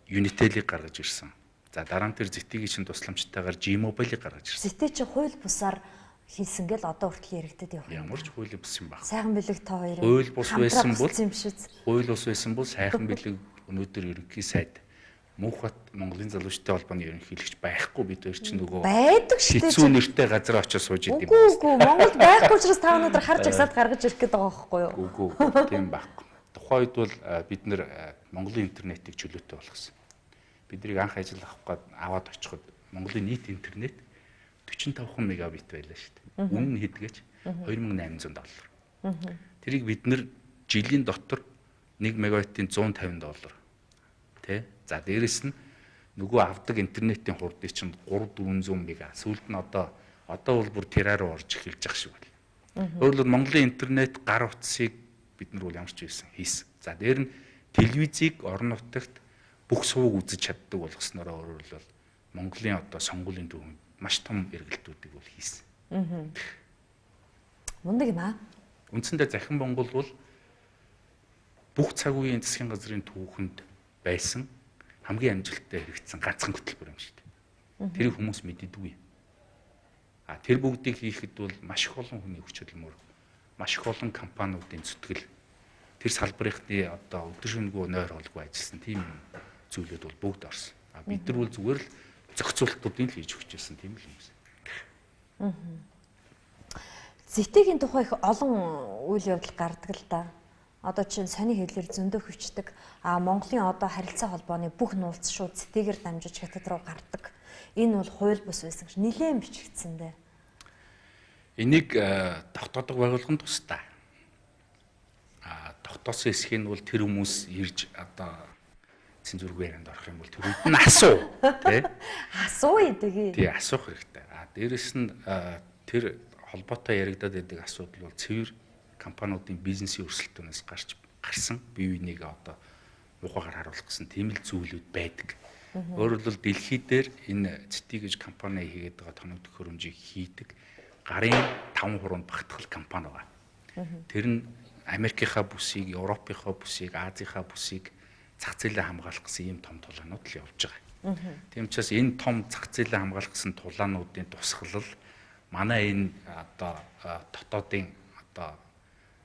Unitel-ийг гаргаж ирсэн. За дараа нь тэр ZTE-ийн чинь тусламжтайгаар G-Mobile-ийг гаргаж ирсэн. ZTE чи хууль бусаар хийсэн гэл одоо хүртэл яригддаг явах юм. Ямар ч хууль бус юм баг. Сайхан бэлэг та хоёр. Хууль бус байсан бол сайхан бэлэг өнөөдөр ерөнхий сайд Мөнхбат Монголын залуучдын холбооны ерөнхийлөгч байхгүй бид хоёр чинь нөгөө байдаг шүү дээ. Хэцүү нэртэй газар очиж сууж идэв юм. Үгүй Монголд байхгүй учраас та өнөөдөр харж агсаад гаргаж ирэх гээд байгаа байхгүй юу? Үгүй тийм байхгүй. Тухайн үед бол бид нэр Монголын интернетийг чөлөөтэй болгосон. Биднийг анх ажил аваад очиход Монголын нийт интернет 45 мегабит байлаа шүү дээ. Үнэ нь хэдгэж $2800. Тэрийг бид нэр жилийн дотор 1 мегабитийн $150. Тэ? За дээрэс нь нөгөө авдаг интернетийн хурдыг чинь 300-400 мега. Сүүлд нь одоо бол бүр тераар орж эхэлж байгаа шиг байна. Өөрөлд Монголын интернет гар утсыг бид нар бол ямар ч хийсэн. За дээр нь телевизийг орон нутагт бүх сувг үзэж чаддаг болгосноор өөрөлд Монголын одоо сонгуулийн төвөнд маш том эргэлтүүдийг бол хийсэн. Мундаг юм аа. Үндсэндээ захин Монгол бол бүх цаг үеийн засгийн газрын түүхэнд байсан хамгийн амжилттай хэрэгжсэн ганцхан хөтөлбөр юм шүү дээ. Тэрийг хүмүүс мэддэггүй. Тэр бүгдийг хийхэд бол маш их олон хүний хүч хөдөлмөр, маш их олон компаниудын зүтгэл, тэр салбарынхны одоо өдөр шөнөгүй нойр холгүй ажилласан тийм зүйлүүд бол бүгд орсон. Бид нар бол зүгээр л зохицуулалтуудыг л хийж өгч байсан тийм л хүмүүс. Зэтгийн тухай их олон үйл явдал гардаг л да. Одоо чинь сони хэлээр зөндөө хөвчдөг. Монголын одоо харилцаа холбооны бүх нууц шууд зэтэгээр дамжиж хятад руу гардаг. Энэ бол хууль бус байсан гэж нэлээд бичигдсэн дээ. Энийг тогтоодог байгуулгын тусдаа. Тогтоосон хэсгийг бол тэр хүмүүс ирж одоо цензургүй ярианд орох юм бол тэр үед нь асуу, тий? Асуу идэгээ. Тий, асуух хэрэгтэй. Дээрэс нь тэр холбоотой яригадаад байдаг асуудал бол цэвэр компаниудын бизнесийн өрсөлдөөнөөс гарсан бие биенийг одоо мухагаар харуулах гэсэн тийм л зүйлүүд байдаг. Өөрөөр хэлбэл дэлхий дээр энэ цэти гэж компани хийгээд байгаа тоног төхөөрөмжийг хийдэг гарын 5% багтгал компани байгаа. Тэр нь Америкийнхаа бүсийг, Европынхаа бүсийг, Азийнхаа бүсийг зах зээлээ хамгаалах гэсэн ийм том тулаанууд л явж байгаа. Тийм учраас энэ том зах зээлээ хамгаалах гэсэн тулаануудын тусгалал манай энэ одоо дотоодын одоо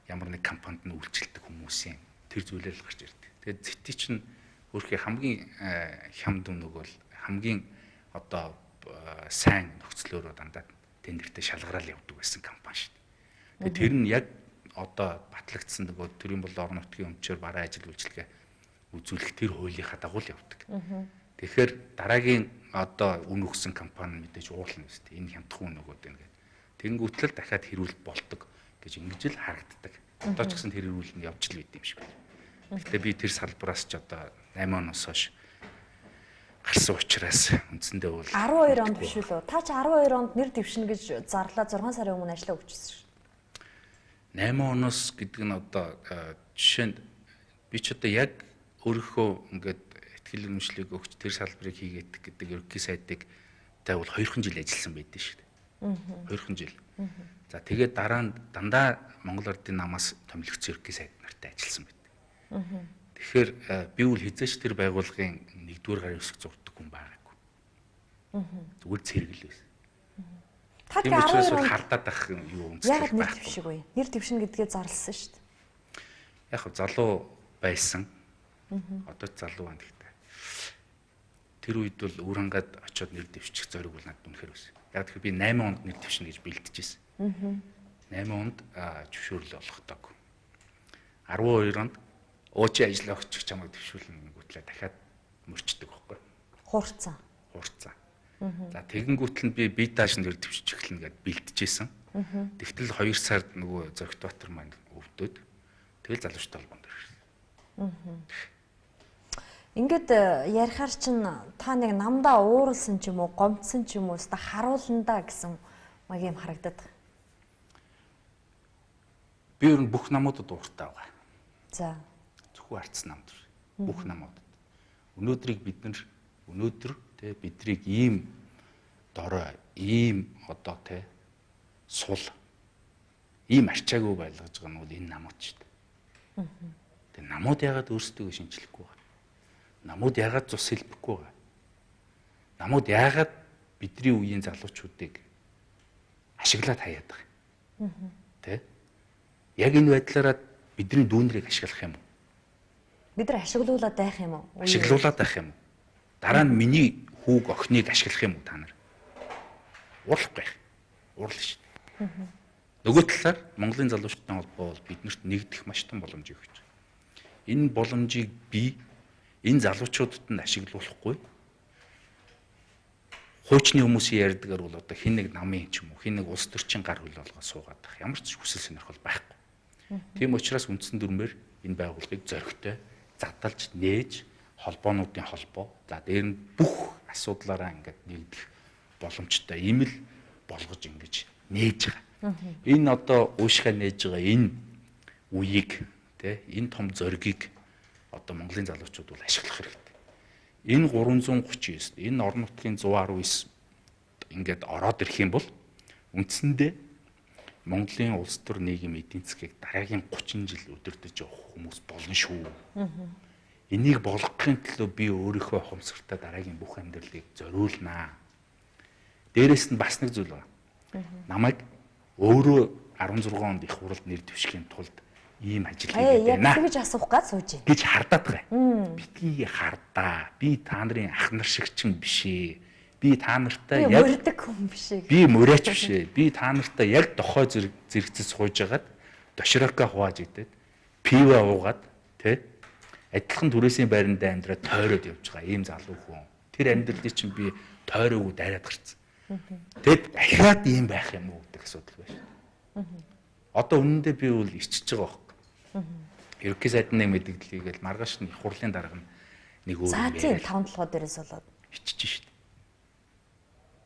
ямар нэг компанид нь үйлчлдэг хүмүүсийн тэр зүйлээр л гарч ирдэг. Тэгээд зэти чинь өөрхийн хамгийн хямд өнөг бол хамгийн одоо сайн нөхцлөөрөө дандаа тендертэй шалгараал явдаг байсан компани шүү дээ. Тэгээд тэр нь яг одоо батлагдсан нөгөө төрийн болон орон нутгийн өмчөөр бараа ажил үйлчилгээ үзүүлэх тэр хуулийнхаа дагуу л явдаг. Тэгэхээр дараагийн одоо үн өгсөн компани мэдээж уурлна шүү дээ. Энэ хямдхан үнөгөөд ингээд. Тэнгүүтэл дахиад хэрүүлэлт болдог гэж ингэж л харагддаг. Одоо ч гэсэн тэр хэрүүл нь явж л байд юм шиг байна. Гэхдээ би тэр салбараас ч одоо 8 оноос хойш гарсан учраас үндсэндээ бол 12 онд биш үү? Та ч 12 онд нэр дэвшинэ гэж зарлаа 6 сарын өмнө ажиллаа өгчсөн шүү. 8 оноос гэдэг нь одоо жишээнд би ч одоо яг өөрийнхөө ингээд ихтгэл үнэмшлийг өгч тэр салбарыг хийгээд гэдэг ерөнхий сайдыг тай бол 2 жил ажилласан байдсан шүү дээ. 2 жил. За тэгээд дараа нь дандаа Монгол Ардын намаас томилогдсон ерөнхий сайд нартай ажилласан байдаг. Тэгэхээр би бол хизээч тэр байгууллагын 1-р гарын хэсэг зурдаг хүн байгаагүй. Зүгээр цэргэл байсан. Та тийм учраас хардаад ах юу яг нэр дэвшиг үе. Нэр дэвшин гэдгээ зарласан шүү дээ. Яг залуу байсан. Одоо ч залуу байна гэхдээ. Тэр үед бол өөр хангаад очиод нэр дэвшчих зориг бол надад үнэхээр байсан. Яг тэгэхээр би 8 онд нэр дэвшнэ гэж бэлдэжсэн. 8 онд зөвшөөрөл олгодог. 12 онд өөчи ажиллаа өгчих чамайг дэвшүүлнэ гүтлээ дахиад мөрчдөг байхгүй. Хуурцаа. За тэгэнгүүтэл нь би дааш нэр дэвшиж эхэлнэ гэд бэлдэжсэн. Тэгтэл 2 сард нөгөө Зөгт Баатар маань өвдөд. Тэгэл залуучтай холбоонд ирсэн. Ингээд ярихаар чинь та нэг намдаа ууралсан ч юм уу, гомдсон ч юм уу, өста харуулнаа гэсэн маг юм харагдаад. Би ер нь бүх намуудад ууртай байгаа. За. Зөвхөн арц намд бүх намуудад. Өнөөдрийг өнөөдөр бидрийг ийм дорой, ийм одоо сул, ийм арчаагүй байлгаж байгаа нь бол энэ намууд шүү дээ. Тэгээ намууд яагаад өөрсдөө шинжлэхгүй байгаа? Намууд яагаад цус хэлбэхгүй байгаа? Намууд яагаад бидний үеийн залуучуудыг ашиглаад хаяад байгаа? Тэ? Яг энэ байдлаараа бидний дүүнрийг ашиглах юм уу? Бид нар ашиглуулаад байх юм уу? Ашиглуулаад байх юм уу? Дараа нь миний хүүг охиныг ашиглах юм уу та нар? Уурлахгүй байх. Уурлаа шүү дээ. Нөгөө талаар Монголын залуучуудын холбоо бол биднэрт нэгдэх маш том боломжийг өгч байна. Энэ боломжийг би энэ залуучуудад нь ашиглуулахгүй. Хуучны хүмүүсийн ярьдгаар бол одоо хин нэг намын ч юм уу, хин нэг улс төрчийн гар хөл болгоо суугаад байх. Ямар ч хүсэл сонирхол байхгүй. Тийм учраас үндсэн дүрмээр энэ байгууллагыг зөрөгтэй задалж нээж холбоонуудын холбоо. За дээр нь бүх асуудлаараа ингээд нэгдэх боломжтой ийм л болгож ингэж нээж байгаа. Энэ одоо уушгаа нээж байгаа энэ үеийг энэ том зоригийг одоо Монголын залуучууд бол ашиглах хэрэгтэй. Энэ 339, энэ орон нутгийн 119 ингээд ороод ирэх юм бол үндсэндээ Монголын улс төр нийгэм эдийн засгийг дараагийн 30 жил удирдах явах хүмүүс болно шүү. Энийг болгохын төлөө би өөрийнхөө ухамсартай дараагийн бүх амьдралыг зориулнаа. Дээрээс нь бас нэг зүйл байна. Намайг өөрөө 16 онд их хурлд нэр дэвшихийн тулд ийм ажил хийгээд байна. Яг тэгж асуух гад сууж байна. Гэж хардаад байгаа. Битгий хардаа. Би та нарын ах нар шиг ч биш ээ. Би та нартай яг мөрдөг хүн биш ээ. Би мөрөөч биш ээ. Би та нартай яг дохой зэрэгцэд сууж агаад доширока хувааж идээд пива уугаад тэ адилхан түрээсийн байранд амьдраад тойроод явж байгаа ийм залуу хүн. Тэр амьдралыг чинь би тойроогүй дайраад гарцсан. Тэгэд ахиад ийм байх юм уу гэдэг асуудал байна. Одоо үнэндээ би бол иччихэж байгаа байхгүй. Ерөнхий сайдны мэдээлэл хийгээл маргааш нь хурлын дарга нэг өөр юм. За тийм 5 толгой дээрээс болоод иччих шít.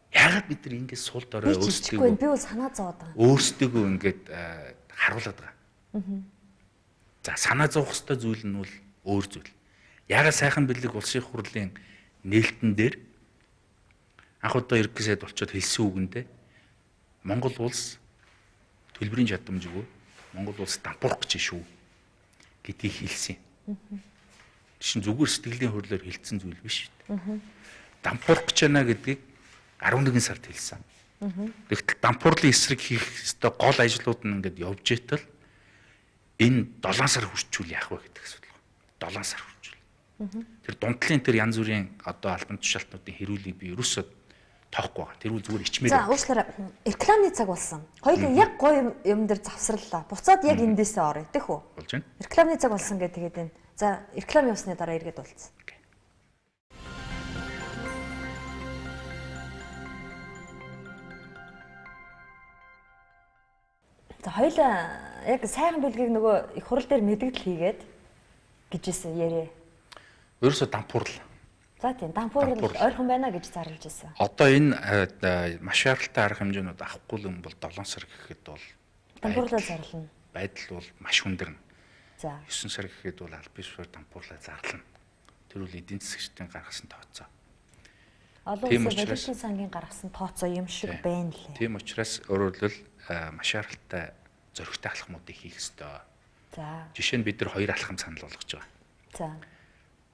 Яагаад бид нар ингэж сул дорой өөрсдөө би бол санаа зовоод байгаа. Өөрсдөө ингэж харуулад байгаа. За санаа зовох ёстой зүйл нь бол өөр зүйл. Яагаад сайхан бэлэг улсын хурлын нээлтэн дээр анх удаа ерөнхий сайд болчоод хэлсэн үгэндээ Монгол улс төлбөрийн чадамжгүй Монгол улс дампуурах гэж шүү гэдгийг хэлсэн. Тэшин зүгээр сэтгэлийн хөдлөөр хэлсэн зүйл биш шүү. Дампуурах гэж байна гэдгийг 11 сард хэлсэн. Тэгтэл дампуурлын эсрэг хийх ёстой гол ажлууд нь ингээд явж итэл энэ 7 сар хүрчүүл яах вэ гэдэг асуудал байна. 7 сар хүрчүүл. Тэр дундлын тэр янз бүрийн одоо албан тушаалтнуудын хэрүүлийг би ерөөсөө тоохгүй байгаа. Тэр үл зүгээр ичмээр. За уучлаарай. Рекламны цаг болсон. Хоёулаа яг гоё юм дээр завсарлаа. Буцаад яг эндээсээ орё. Тэгэх үү? Болж байна. Рекламны цаг болсон гэдэг тэгээд энэ. За реклам явсны дараа эргээд уулзсан. За хоёулаа яг сайхан бүлгийг нөгөө их хурал дээр мэдгдэл хийгээд гэжсэн ярэ. Ерөөсөө дампуурлаа. За тийм дампуурлал ойрхон байна гэж зарлаж ирсэн. Одоо энэ маш яралтай арга хэмжээнүүд авахгүй юм бол 7 сар гэхэд бол дампуурлал зарлана. Байдал бол маш хүндэрнэ. За 9 сар гэхэд бол аль бишвэр дампуурлал зарлана. Тэр үл эдийн засгийн гаргасан тооцоо. Олон улсын боловсролын сангийн гаргасан тооцоо юм шиг байна лээ. Тийм учраас өөрөлдөл маш яралтай зөрөгтэй алхмуудыг хийх ёстой. За. Жишээ нь бид нар 2 алхам санал болгож байгаа. За.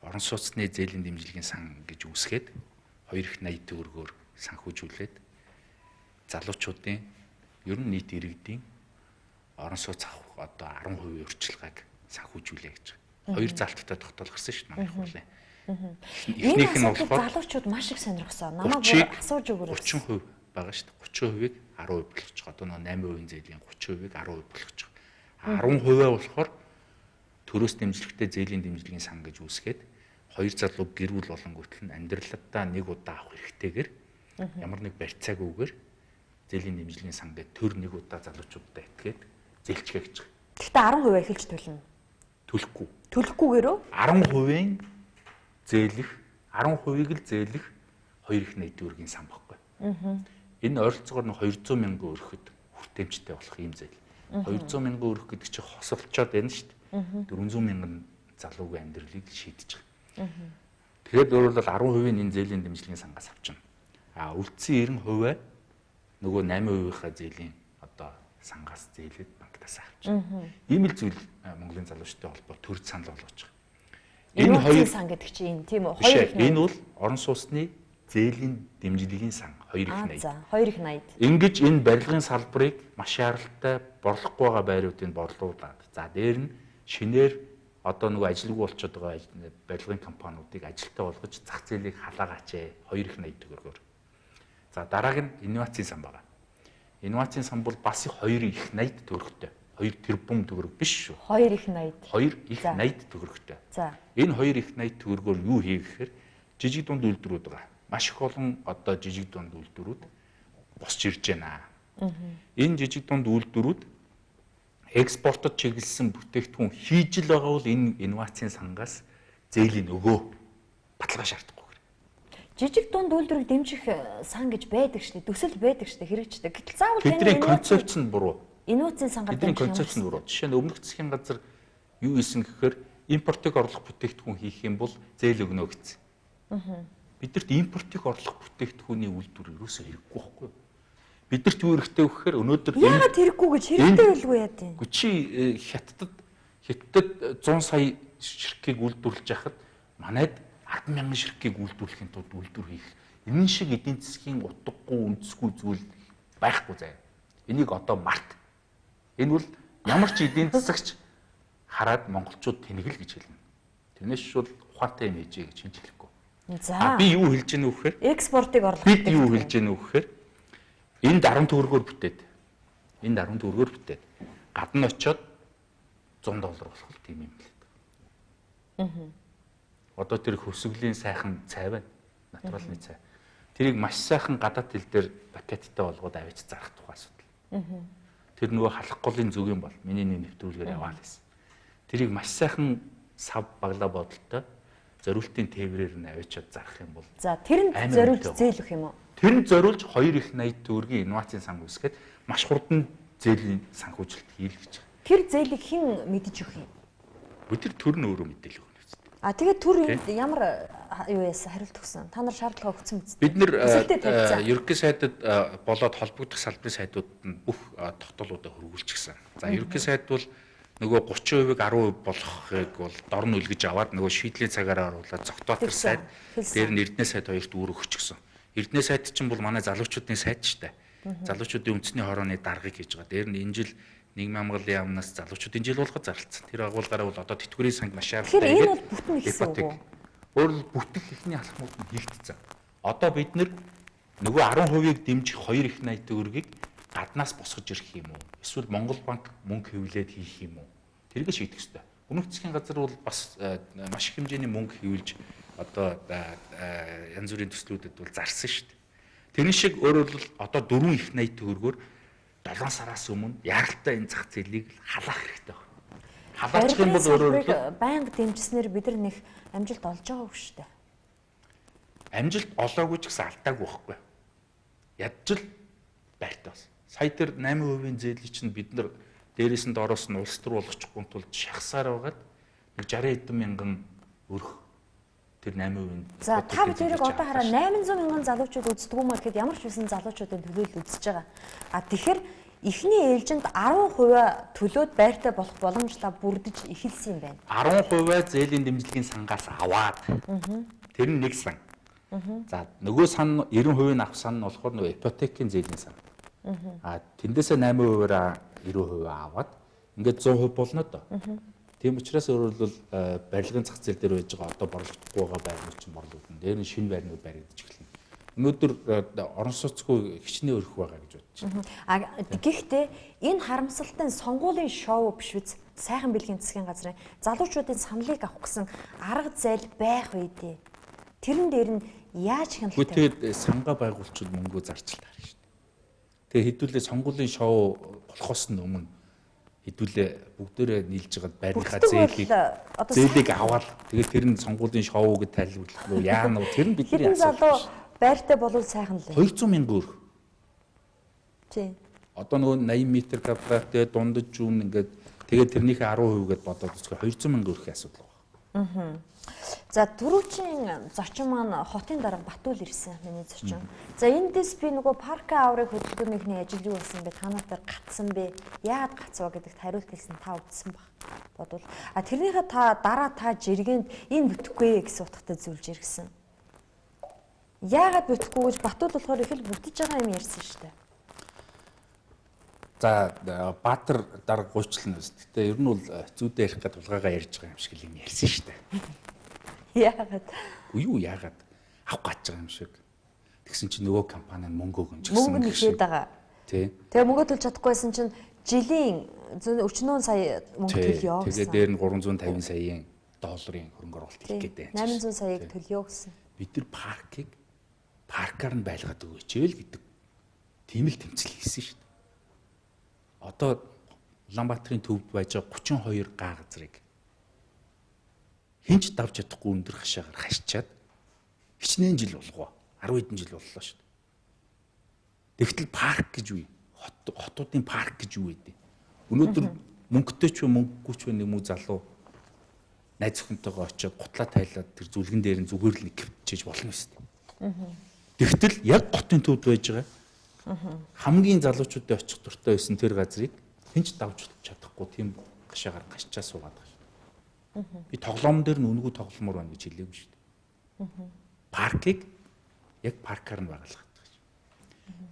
Орон сууцны зээлийн дэмжлэгийн сан гэж үүсгээд 2 их 80 төгрөгөөр санхүүжүүлээд залуучуудын ер нь нийт иргэдийн орон сууц авах одоо 10% урьдчилгааг санхүүжүүлээ гэж. 2 залттай тогтоол гарсан шүү дээ манай хурлын. Эхнийх нь болохоор залуучууд маш их сонирхсон. Намайг асууж өгөөрэй. 30% байгаа шүү дээ. 30%-ийг 10% болгочих. Одоо нөө 8% зээлийн 30%-ийг 10% болгочих. 10% болохоор төрөөс дэмжлэгтэй зээлийн дэмжлэгийн сан гэж үүсгээд 2 залуу гэр бүл болонгүйтэл нь амьдралдаа нэг удаа авах хэрэгтэйгээр ямар нэг барьцаагүйгээр зээлийн дэмжлэгийн сан гэдэг төр нэг удаа залуучуудаа итгээд зээлчгээ гэж. Гэхдээ 10% эхэлж төлнө. Төлөхгүй. Төлөхгүйгээр үү? 10%-ийн зээлэх 10%-ийг л зээлэх 2 их 80 төгрөгийн сан баггүй. Энэ ойролцоогоор нь 200 мянган өрөхөд хүртээмжтэй болох юм зээл. 200 мянган өрөх гэдэг чинь хосолцоод байна шүү дээ. 400 мянган залуугийн амьдралыг шийдэж байгаа. Тэгэхээр өөрөөр хэлбэл 10% энэ зээлийн дэмжлэгийн сангаас авчна. Үлдсэн 90% нөгөө 8%-ийнхаа зээлийн одоо сангаас зээлээд банкнаас авчна. Ийм л зүйл Монголын залуучдын холбоо төрж санал болгож байгаа. Энэ хоёр сан гэдэг чинь энэ тийм үү? Энэ бол орон сууцны зээлийн дэмжлэгийн сан 2 их 80. За 2 их 80. Ингэж энэ барилгын салбарыг маш яралтай борлохгүй байгаа байруудыг борлуулад. За дээр нь шинээр одоо нөгөө ажилгүй болчиход байгаа барилгын компаниудыг ажилтаа болгож зах зээлийг халаагаач 2 их 80 төгрөгөөр. За дарааг нь инновацийн сан байна. Инновацийн сан бол бас 2 их 80 төгрөгтэй. 2 тэрбум төгрөг биш шүү. 2 их 80. 2 их 80 төгрөгтэй. За. Энэ 2 их 80 төгрөгөөр юу хий гэхээр жижиг дунд үйлдвэрүүд байгаа. Маш их олон одоо жижиг дунд үйлдвэрүүд босч ирж байна. Энэ жижиг дунд үйлдвэрүүд экспортод чиглэсэн бүтээгдэхүүн хийж л байгаа бол энэ инновацийн сангаас зээлийн өгөө баталгаа шаардахгүй. Жижиг дунд үйлдвэрийг дэмжих сан гэж байдаг шүү дээ. Төсөл байдаг шүү дээ. Хэрэгждэг. Гэтэл заавал тэдний концепц нь буруу. Инновацийн сангаар бидний концепц нь буруу. Жишээ нь өмнөх засгийн газар юу хийсэн гэхээр импортыг орлох бүтээгдэхүүн хийх юм бол зээл өгнө гэсэн. Бидэрт импортыг орлох бүтээгдэхүүний үйлдвэр ерөөсөө хэрэггүй байхгүй юу? Бидэрт юу хэрэгтэй вэ гэхээр өнөөдөр яагаад хэрэггүй гэж хэрэгтэй байлгүй яа тийм. Чи хятадд 100 сая ширхгийг үйлдвэрлэж яхад манайд 10,000 ширхгийг үйлдвэрлэхийн тулд үйлдвэр хийх энэ шиг эдийн засгийн утгагүй үндэсгүй зүйл байхгүй заяа. Энийг одоо март. Энэ бол ямар ч эдийн засагч хараад монголчууд тэнэгэл гэж хэлнэ. Тэрнээс шууд ухаантай юм хийжээ гэж хинч хэлэхгүй. За. Би юу хэлж гэнэ вэ гэхээр экспортыг орлоготой. бид юу хэлж гэнэ вэ гэхээр энд 10 төгрөгөөр бүтээд энд 10 төгрөгөөр бүтээд гадна очиод $100 болох тийм юм л. Одоо тэр хөсгөлийн сайхан цай байна. Натуралны цай. Тэрийг маш сайхан гадаад хэл дээр пакеттай болгоод авч зарах тухай асуудал. Тэр нөгөө халах голын зүг юм бол миний нэг нэвтрүүлгээр яваал гэсэн. Тэрийг маш сайхан сав баглаа бодолтой зориултын тээврээр нь авчиад зарах юм бол. За тэрэнд зориулж зээлөх юм уу? Тэрэнд зориулж 2,80 төгрөгийн инновацийн санхүүсгээд маш хурдан зээлийн санхүүжилт хийл гэж. Тэр зээлийг хэн мэдэж өгөх юм? Бид тэр төр нь өөрөө мэдээлэл өгнө үст. Тэгээд төр ямар юу яасан хариулт өгсөн? Та нар шаардлага өгсөн биз? Бид нэр ерөнхий сайдад болоод холбогдох салбарын сайдууд нь бүх тогтоолуудаа хөрвүүлчихсэн. За ерөнхий сайд бол нөгөө 30%-ийг 10% болгохыг бол дор нь үлгэж аваад нөгөө шийдлийн цагаараа оруулаад зогтоотор сайд дээр нь Эрдэнэ сайд хоёрт үүрэг өгчихсөн. Эрдэнэ сайд чинь бол манай залуучуудын сайд ч та. Залуучуудын үндэсний хорооны даргыг хийж байгаа. Дээр нь энэ жил нийгмийн хамгааллын яамнаас залуучуудын жил болгож зарлцсан. Тэр агуулгаараа бол одоо тэтгэврийн санг маш шаардлагатай. Тэгэхээр энэ бол бүтэн гэсэн үг үү? Өөрөөр бүтэх ихний алхмууд нь хийгдсэн. Одоо бид нөгөө 10%-ийг дэмжих 2,80 төгрөгийг гаднаас босгож ирэх юм уу? Эсвэл Монгол банк мөнгө хэвлээд хийх юм уу? Тэргээ шийдэх ёстой. Өмнөх засгийн газар бол бас маш их хэмжээний мөнгө хэвлж одоо янз бүрийн төслүүдэд бол зарсан шүү дээ. Тэрний шиг өөрөөр бол одоо 4,80 төгрөгөөр 7 сараас өмнө яралтай энэ зах зээлийг халаах хэрэгтэй байна. Халаачих юм бол өөрөөр бол байнга дэмжснээр бид нар нэг амжилт олж байгаагүй шүү дээ. Амжилт олоогүй ч гэсэн алдаагүй байхгүй. Ядч л байртай бас. Сая тэр 8% зээлийг чинь бид нар дээрээс нь доороос нь улс төр болгочихгүй тулд шахсаар байгаад 60 хэдэн мянган өрх тэр 8%. За та бүдэрийг одоо хараа 800 мянган залуучууд үздэг юм аа гэхэд ямар ч үсэн залуучуудын төлөөлөл үзэж байгаа. Тэгэхээр эхний ээлжинд 10% төлөөд байртай болох боломжлоо бүрдэж эхэлсэн юм байна. 10% зээлийн дэмжлэгийн сангаас аваад тэр нь нэг сан. За нөгөө сан 90% авах сан нь болохоор нөгөө ипотекийн зээлийн сан. Тэндээсээ 8%-аар 90% аваад ингээд 100% болно доо. Тийм учраас өөрөлдвөл барилгын зах зээл дээр байж байгаа одоо борлогдохгүй байгаа байрнууд чинь борлогдно. Дээр нь шинэ байрнууд баригдаж эхэлнэ. Өнөөдөр орон сууцгүй хичнээн өрөх байгаа гэж бодож байна. Гэхдээ энэ харамсалтай сонгуулийн шоу биш биз? Сайхан бэлгийн засгийн газрын залуучуудын саналыг авах гэсэн арга зээл байх үедээ тэрэн дээр нь яаж хяналттай? Тэгээд сангаа байгуулчид мөнгөө зарчил таарна шүү дээ. Тэгээ хэдүүлээ сонгуулийн шоу болохоос нь өмнө хэдүүлээ бүгдээрээ нийлж байгаа байрныхаа зээлийг аваад тэгээд тэр нь сонгуулийн шоу гэж тайлбарлах уу яана уу тэр нь бидний асуудал. Байртай болов сайхан л. 200 мянган өрх. Тийм. Одоо нөгөө 80 м квадраттай дундаж зүүн ингээд тэгээд тэрнийхээ 10% гэдээ бодоод үзэхээр 200 мянган өрхийн асуудал байна. За дөрөвчийн зочин маань хотын дарга Батүл ирсэн миний зочин. За эндээс би нөгөө парка аврыг хөдөлгөөнийхний ажил юу болсон бэ? Та нар дээр гацсан бэ? Яагаад гацваа гэдэгт хариулт хэлсэн та үзсэн баг. Бодвол тэрнийхээ дараа та жиргэнд энэ бүтэхгүй гэсэн утгатай зүйлж иргсэн. Яагаад бүтэхгүй гэж Батүл болохоор их л бүтэж байгаа юм ярьсан шүү дээ. За Баатар дарга гуйчлана биз. Гэтэ ер нь бол зүйдээ ярих гэдэг тулгаагаа ярьж байгаа юм шиг л юм ярьсан шүү дээ. Яагаад? Юу яагаад авах гэж байгаа юм шиг. Тэгсэн чинь нөгөө компани нь мөнгө өгөн ч гэсэн. Мөнгө нэхээд байгаа. Тий. Тэгээ мөнгө төлж чадахгүйсэн чинь жилийн 40 сая мөнгө төлөё гэсэн. Тэгээ дээр нь 350 саяын долларын хөрөнгө оруулалт хийх гэдэг юм. 800 саяыг төлөё гэсэн. Бид нар паркаар нь байлгаад өгөөч л гэдэг. Тийм л тэмцэл хийсэн шүү дээ. Одоо Улаанбаатарын төвд байж байгаа 32 га газрыг хинч давж чадахгүй өндөр хашаагаар хашчаад хичнээн жил болгоо 10 хэдэн жил боллоо шүү дээ. Тэгтэл парк гэж үе. Хотуудын парк гэж юу вэ? Өнөөдөр мөнгөтэй ч мөнгөгүй ч нэг муу залуу найз охинтойгоо очиод гутлаа тайлаад тэр зүлгэн дээр нь зүгээр л нэг гівчиж болно шүү дээ. Тэгтэл яг хотын төвд байж байгаа хамгийн залуучуудын очих дуртай байсан тэр газрыг хинч давж чадахгүй тийм гашаагаар гашчаа суугаад байгаа шүү. Би тоглоом дээр нь үнгүү тогломоор байна гэж хэлээгүй шүү дээ. Паркийг яг паркаар нь байгуулах гэж.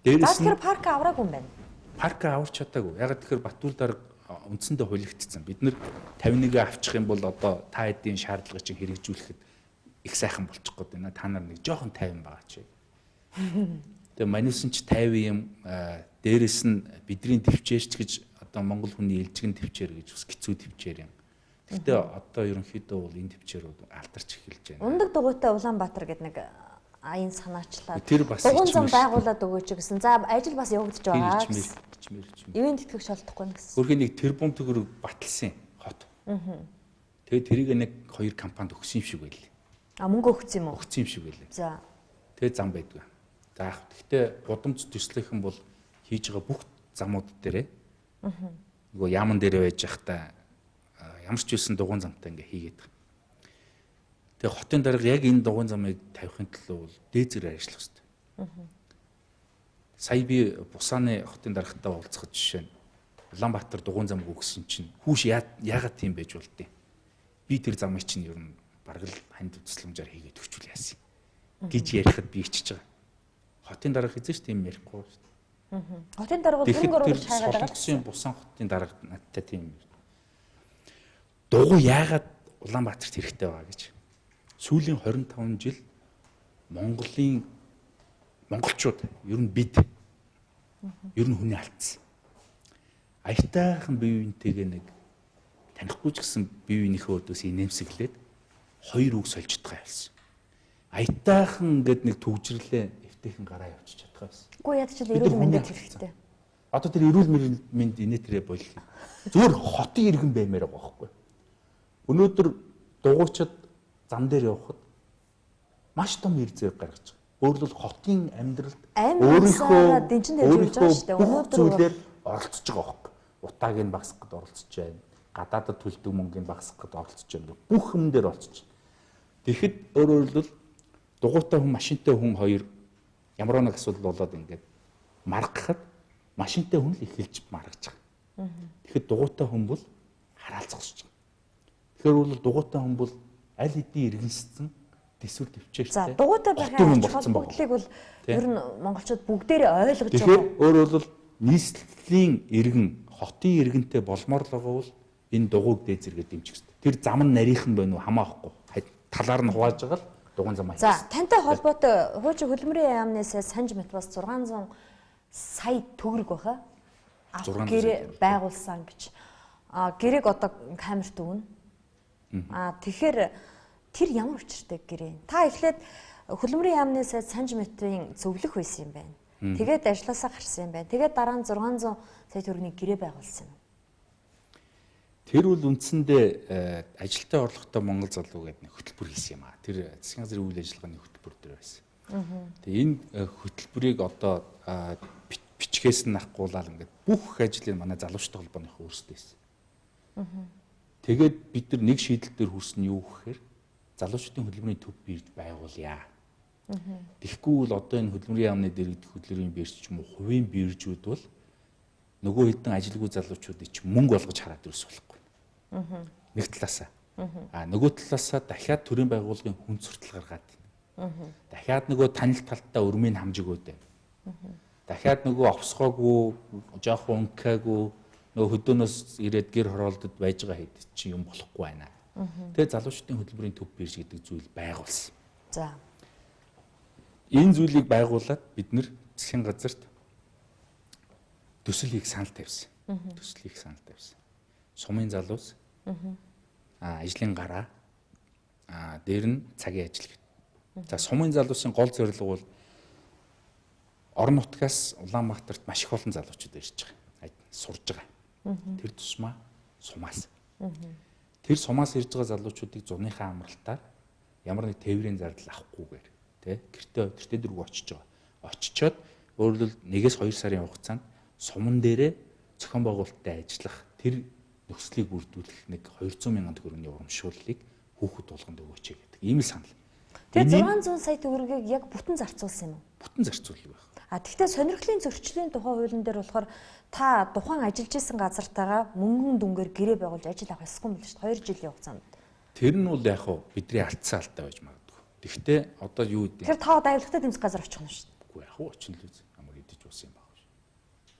Дээрээс нь тэгэхээр парк авраагүй юм байна. Парк аварч чадаагүй. Яг тэгэхээр Батүр дарга үндсэндээ хулигдсан. Бид нэр 51 авчих юм бол одоо та хэдийн шаардлагыг чинь хэрэгжүүлэхэд их сайхан болчих гээд байна. Та нар нэг жоохон 50 байгаа чи. Тэгээ манайсан ч 50 юм дээрэс нь бидний төвчээрч гэж одоо монгол хүний ээлжигэн төвчээр гэж бас хэцүү төвчээр юм. Гэхдээ одоо ерөнхийдөө бол энэ төвчээрүүд алдарч эхэлж байна. Ундаг дугуйтай Улаанбаатар гэдэг нэг аян санаачлаад дугуйн зам байгуулад өгөөч гэсэн. За ажил бас явагдаж байгаа. Ичмэр. Ивэн тэтгэх шалдахгүй нь гэсэн. Өөрхөн нэг тэрбум төгрөг баталсан хот. Тэгээ тэрийг нэг 2 компанид өгсөн юм шиг байлээ. Мөнгө өгсөн юм уу? Өгсөн юм шиг байлээ. За. Тэгээ зам байдгүй. За яг гэхдээ гудамж төслийнхэн бол хийж байгаа бүх замууд дээрээ нөгөө яаман дээрээ байж байхдаа ямар ч үсэн дугуйн замтай ингээ хийгээд байгаа. Тэгээ хотын дарга яг энэ дугуйн замыг тавихын төлөө бол дээзэр ажиллах хэрэгтэй. Сая би Бусааны хотын даргатай уулзахад жишээ нь Улаанбаатар дугуйн замыг өгсөн чинь хүүш яагаад тийм байж болдیں۔ Би тэр замыг чинь ер нь бараг л ханд тусламжаар хийгээд өгчүүл яасан гэж ярихад би ичж байгаа. Хотын дарга хэзээ ч тийм ярихгүй шүү дээ. Хотын дарга бол хөнгө оруулж хайгаад байгаа. Тэгэхээр Бусан хотын дарга надтай тийм дугуй яагаад Улаанбаатарт хэрэгтэй байгаа гэж. Сүүлийн 25 жил монголчууд ер нь бид ер нь хүний алдсан. Аятайхан бие биентэйгээ нэг танихгүй ч гэсэн бие биенийхээ өдөөс инээмсэглээд 2 үг сольж чадгаа байсан. Аятайхан ингээд нэг төгжрлээ эвтэйхэн гараа явчих чадгаа байсан. Үгүй яд ч эрүүл мэндэд хэрэгтэй. Одоо тэр эрүүл мэнд инээтрээ болих. Зүгээр хотын иргэн баймаар байгаа байхгүй. Өнөөдөр дугуйчид зам дээр явхад маш том эр зэрэг гаргаж байгаа. Өөрөлд хотын амьдралд өөрийнхөө дэнчин тавьж байгаа шүү дээ. Өнөөдөр зүйлээр оролцож байгаа байхгүй. Утааг нь багасгах гэдээ оролцож байна. Гадаадд төлдөг мөнгөний багасгах гэдээ оролцож байна. Бүх юм дээр оролцож байна. Тэгэхэд өөрөлд дугуйтай хүн, машинтай хүн хоёр ямар нэг асуудал болоод ингээд маргахад машинтай хүн л эхэлж маргаж байгаа. Тэгэхэд дугуйтай хүн бол хараалцах. Тэгэхээр бол дугуйтай хүн бол аль хэдийн иргэншсэн дэсвэр төвчээртэй. За дугуйтай байхын бодлыг бол ер нь монголчууд бүгдээрээ ойлгож байгаа. Тэгэхээр өөрөөр бол нийслэлийн иргэн, хотын иргэнтэй болмоор л байгаа бол энэ дугуйг дээзэргээ дэмжих хэрэгтэй. Тэр зам нь нарийнхан байна уу хамаахгүй. Талаар нь хувааж байгаа л дугуйн замаа. За тантай холбоотой хуучин хөдөлмөрийн яамны санж мэт бас 600 сая төгрөг баха. Гэрээ байгуулсан гэж. Гэрээг одоо камерт өгнө. Тэгэхээр тэр ямар учиртай гэрээ? Та эхлээд хөдөлмөрийн яамны сайд санж метрийн зөвлөх байсан юм байна. Тэгээд ажилласаа гарсан юм байна. Тэгээд дараа нь 600 сая төгрөгийн гэрээ байгуулсан юм. Тэр бол үндсэндээ ажилтаа орлоготой Монгол залуу гэдэг нэг хөтөлбөр хийсэн юм аа. Тэр засгийн газрын үйл ажиллагааны хөтөлбөр дээр байсан. Тэгээ энэ хөтөлбөрийг одоо бичгээс нь авахгуулаад ингээд бүх ажлыг манай залуучтай холбооных өөрсдөө хийсэн. Тэгээд бид нар нэг шийдэл дээр хүрсэн юу гэхээр залуучдын хөдөлмөрийн төв бирж байгуулъя. Тэгэхгүй бол одоо энэ хөдөлмөрийн яамны дэргэдэх хөдөлмөрийн бирж ч юм уу хувийн биржүүд бол нөгөө хэдэн ажилгүй залуучуудыг ч мөнгө олгож хараад ирсэн болохгүй. Нэг талаасаа. Нөгөө талаасаа дахиад төрийн байгууллагын хүн суртал гаргаад байна. Дахиад нөгөө танил талтаа өрмийн хамжиг өгдөө. Дахиад нөгөө овсгоогүй, жоохон ункаагүй нөгөө хөдөөнөөс ирээд гэр хороолдод байж байгаа хэд чи юм болохгүй байна. Тэгээ залуучдын хөдөлмөрийн төв бирж гэдэг зүйл байгуулсан. За. Энэ зүйлийг байгуулад бид нэр засгийн газарт төсөл хийх санал тавьсан. Төсөл хийх санал тавьсан. Сумын залуус ажлын гараа дээр нь цагийн ажил гэдэг. За сумын залуусын гол зорилго бол орон нутгаас Улаанбаатарт маш их олон залуучууд ирж байгаа. Сурж байгаа. Тэр тусмаа сумаас. Тэр сумаас ирж байгаа залуучуудыг зуныхаа амралтаар ямар нэг тээврийн зардал авахгүйгээр тий гэртээ дөрөв очиж байгаа. Очичоод өөрөлд 1-2 сарын хугацаанд суман дээрээ зохион байгуулалттай ажиллах тэр нөхцөлийг бүрдүүлэх нэг 200 мянган төгрөгийн урамшууллыг хүүхэд болгонд өгөөч гэдэг. Ийм л санал. Тэгээ 600 сая төгрөгийг яг бүтэн зарцуулсан юм уу? Бүтэн зарцуулсан байх. Тэгэхдээ сонирхлын зөрчлийн тухай хуулийн дээр болохоор та тухайн ажиллаж исэн газартаагаа мөнгөн дүнгээр гэрээ байгуулж ажил авах ёсгүй юм л шүү дээ. 2 жилийн хугацаанд. Тэр нь бол яг хуу бидний алдсан алдаа байж магадгүй. Тэгэхдээ одоо юу гэдэг. Тэр тоо аюултай тэмцэх газар очих нь шүү дээ. Үгүй яг хуу очин л үз. Амар идэж уусан юм байна шүү.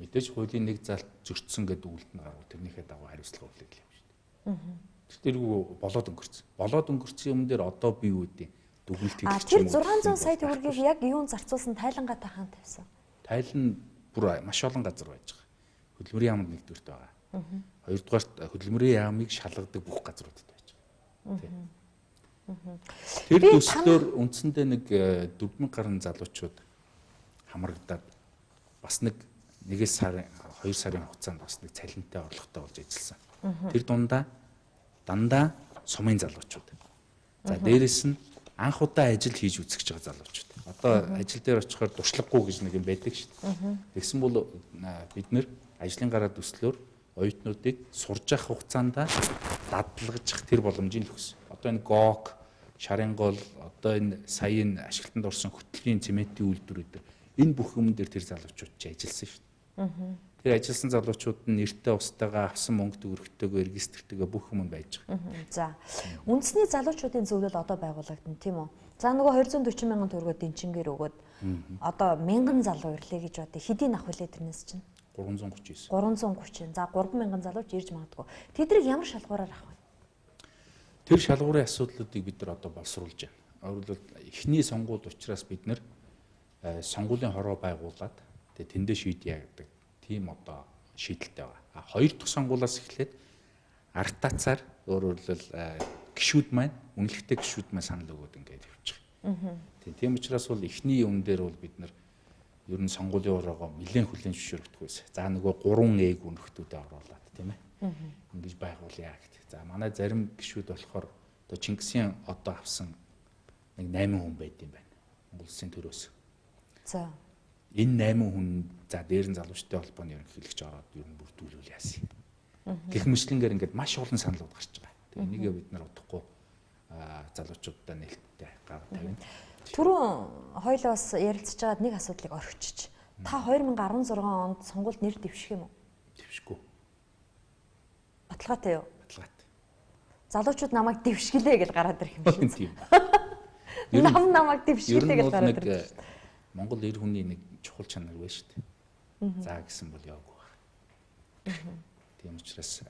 Мэдээж хуулийн нэг залт зөрчсөн гэдэг үлдэн гаргав тэрнийхээ дагуу хариуцлага хүлээх юм шүү дээ. Тэр болоод өнгөрцөн. Болоод өнгөрсөн юм дээр одоо би юу гэдэг дүгнэлт хийх тэр 600 сая төгрөгийг яг юунд зарцуулсан тайлангаа тахан тавьсан. Тайл нь бүр маш олон газар байж байгаа. Хөдөлмөрийн яамд нэгдүгürt байгаа. Хоёрдугаарт хөдөлмөрийн яамыг шалгадаг бүх газруудад байж байгаа. Тэр төслөөр үндсэндээ нэг 4000 гаруй залуучууд хамрагдаад бас нэг 1 сарын 2 сарын хугацаанд бас нэг цалинтай орлоготой болж ажилласан. Тэр дандаа сумын залуучууд. За дээрэс нь анх удаа ажил хийж үзэж байгаа залуучууд. Одоо ажил дээр очихоор дуршлаггүй гэж нэг юм байдаг шүү дээ. Тэгсэн бол бид нэр ажлын гараа төслөөр оюутнуудыг сурж явах хугацаанд дадлагжих тэр боломжийг өгсөн. Одоо энэ ГОК, шарын гол, одоо энэ саяын ашиглалтанд орсон хөтөлбөрийн цементийн үйлдвэрүүд энэ бүх юм дээр тэр залуучууд ч ажилласан шүү дээ. Тэр ажилласан залуучууд нь нэртэй устдаагаа авсан мөнгө төгрөгтэйгөө регистртэйгээ бүх юм байж байгаа. За. Үндэсний залуучуудын зөвлөл одоо байгуулагдана тийм үү? За нөгөө 240 мянган төгрөгөөр дэнчингээр өгөөд одоо 1000 залуу ирлээ гэж бодъё. Хэдийн авах вүлээ тэрнээс чинь? 339. 330. За 3000 залууч ирж магадгүй. Тэдрийг ямар шалгуураар авах вэ? Тэр шалгуурын асуудлуудыг бид нар одоо боловсруулж байна. Өөрөлд эхний сонгуульд учраас бид нар сонгуулийн хороо байгуулад тэгээ тэндээ шийдье гэдэг тийм одоо шийдэлтэй байгаа. Хоёр дахь сонгуулиас эхлээд артацаар өөрөөр хэлбэл гишүүд маань үнэлэхтэй гишүүд маань санал өгөөд ингээд явчих. Тийм учраас бол эхний юм дээр бол бид нар ер нь сонгуулийн ороогоо нэлээд хүлээн зөвшөөрөгдөх байсан. За нөгөө 3 үнэхтүүдэд оруулаад тийм ээ. Ингэж байгуулъя гэдэг. За манай зарим гишүүд болохоор одоо Чингисийн одоо авсан нэг 8 хүн байд юм байна. Монгол Улсын төрөөс. За. Энэ 8 хүн за дээр нь залуучтай холбооны ерөнхийлөгч ороод ер нь бүрдүүлвэл яасан. Гэх мэтлэнгээр ингээд маш олон саналууд гарч байгаа. Тэгээ энийгээ бид нар удахгүй залуучуудаа нээлттэй гаргаж тавина. Түрүүн хоёулаа бас ярилцж байгаад нэг асуудлыг орхичих. Та 2016 онд сонгуульд нэр дэвших юм уу? Дэвшихгүй. Баталгаатай юу? Баталгаатай. Залуучууд намайг дэвшгэлээ гэж гараад ирэх юм шиг. Тийм. Намайг дэвшгэлээ гэж гараад ирэх. Монгол эр хүний нэг чухал чанар байна шүү дээ. За гэсэн бол яваагүй байна. Тийм учраас